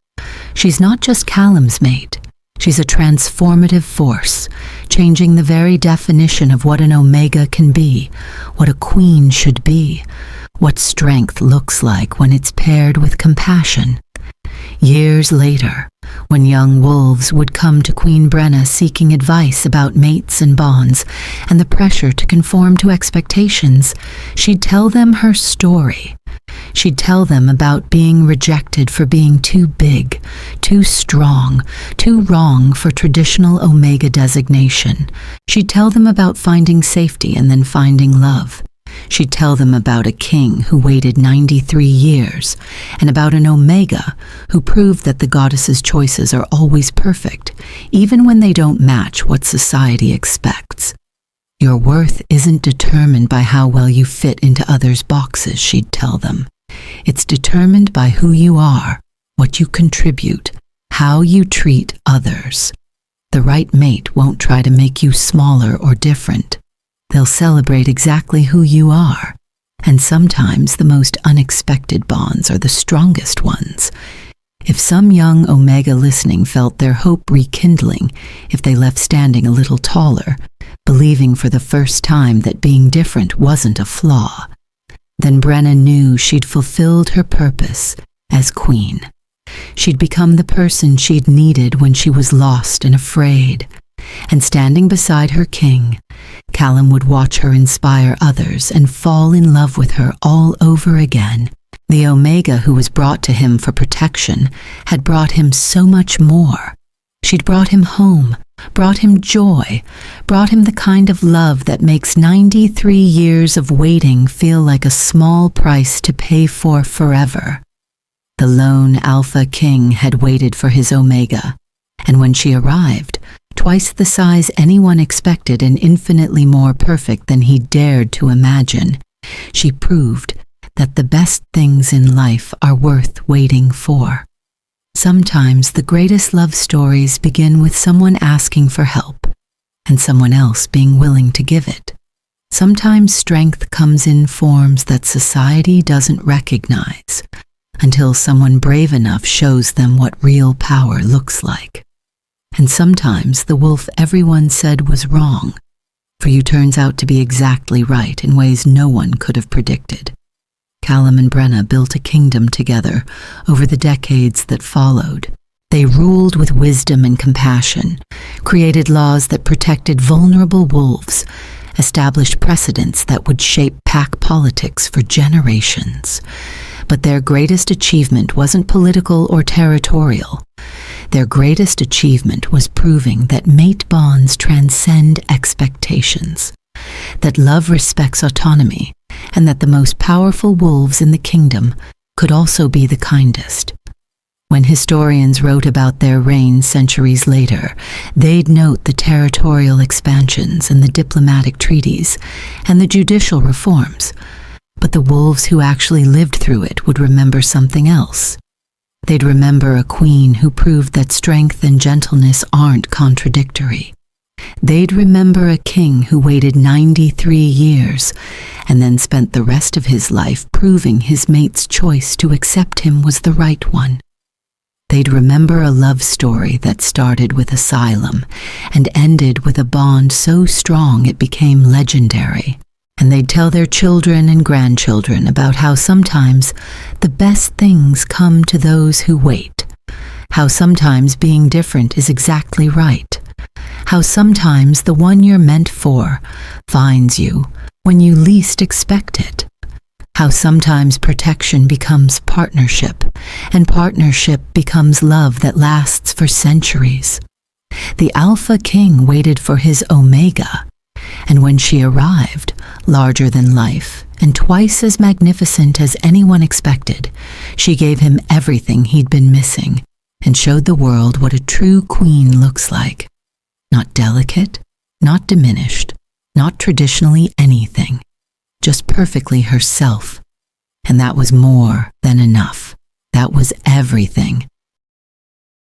She's not just Callum's mate. She's a transformative force, changing the very definition of what an Omega can be, what a queen should be, what strength looks like when it's paired with compassion. Years later, when young wolves would come to Queen Brena seeking advice about mates and bonds and the pressure to conform to expectations, she'd tell them her story. She'd tell them about being rejected for being too big, too strong, too wrong for traditional Omega designation. She'd tell them about finding safety and then finding love. She'd tell them about a king who waited 93 years, and about an Omega who proved that the goddess's choices are always perfect, even when they don't match what society expects. Your worth isn't determined by how well you fit into others' boxes, she'd tell them. It's determined by who you are, what you contribute, how you treat others. The right mate won't try to make you smaller or different. They'll celebrate exactly who you are, and sometimes the most unexpected bonds are the strongest ones. If some young Omega listening felt their hope rekindling if they left standing a little taller, believing for the first time that being different wasn't a flaw, then Brena knew she'd fulfilled her purpose as queen. She'd become the person she'd needed when she was lost and afraid. And standing beside her king, Callum would watch her inspire others and fall in love with her all over again. The Omega who was brought to him for protection had brought him so much more. She'd brought him home, brought him joy, brought him the kind of love that makes 93 years of waiting feel like a small price to pay for forever. The lone Alpha King had waited for his Omega, and when she arrived, twice the size anyone expected and infinitely more perfect than he dared to imagine, she proved that the best things in life are worth waiting for. Sometimes the greatest love stories begin with someone asking for help and someone else being willing to give it. Sometimes strength comes in forms that society doesn't recognize until someone brave enough shows them what real power looks like. And sometimes the wolf everyone said was wrong for you turns out to be exactly right in ways no one could have predicted. Callum and Brena built a kingdom together over the decades that followed. They ruled with wisdom and compassion, created laws that protected vulnerable wolves, established precedents that would shape pack politics for generations. But their greatest achievement wasn't political or territorial. Their greatest achievement was proving that mate bonds transcend expectations, that love respects autonomy, and that the most powerful wolves in the kingdom could also be the kindest. When historians wrote about their reign centuries later, they'd note the territorial expansions and the diplomatic treaties and the judicial reforms, but the wolves who actually lived through it would remember something else. They'd remember a queen who proved that strength and gentleness aren't contradictory. They'd remember a king who waited 93 years and then spent the rest of his life proving his mate's choice to accept him was the right one. They'd remember a love story that started with asylum and ended with a bond so strong it became legendary. And they'd tell their children and grandchildren about how sometimes the best things come to those who wait, how sometimes being different is exactly right, how sometimes the one you're meant for finds you when you least expect it, how sometimes protection becomes partnership, and partnership becomes love that lasts for centuries. The Alpha King waited for his Omega, and when she arrived, larger than life and twice as magnificent as anyone expected, she gave him everything he'd been missing and showed the world what a true queen looks like. Not delicate, not diminished, not traditionally anything, just perfectly herself. And that was more than enough. That was everything.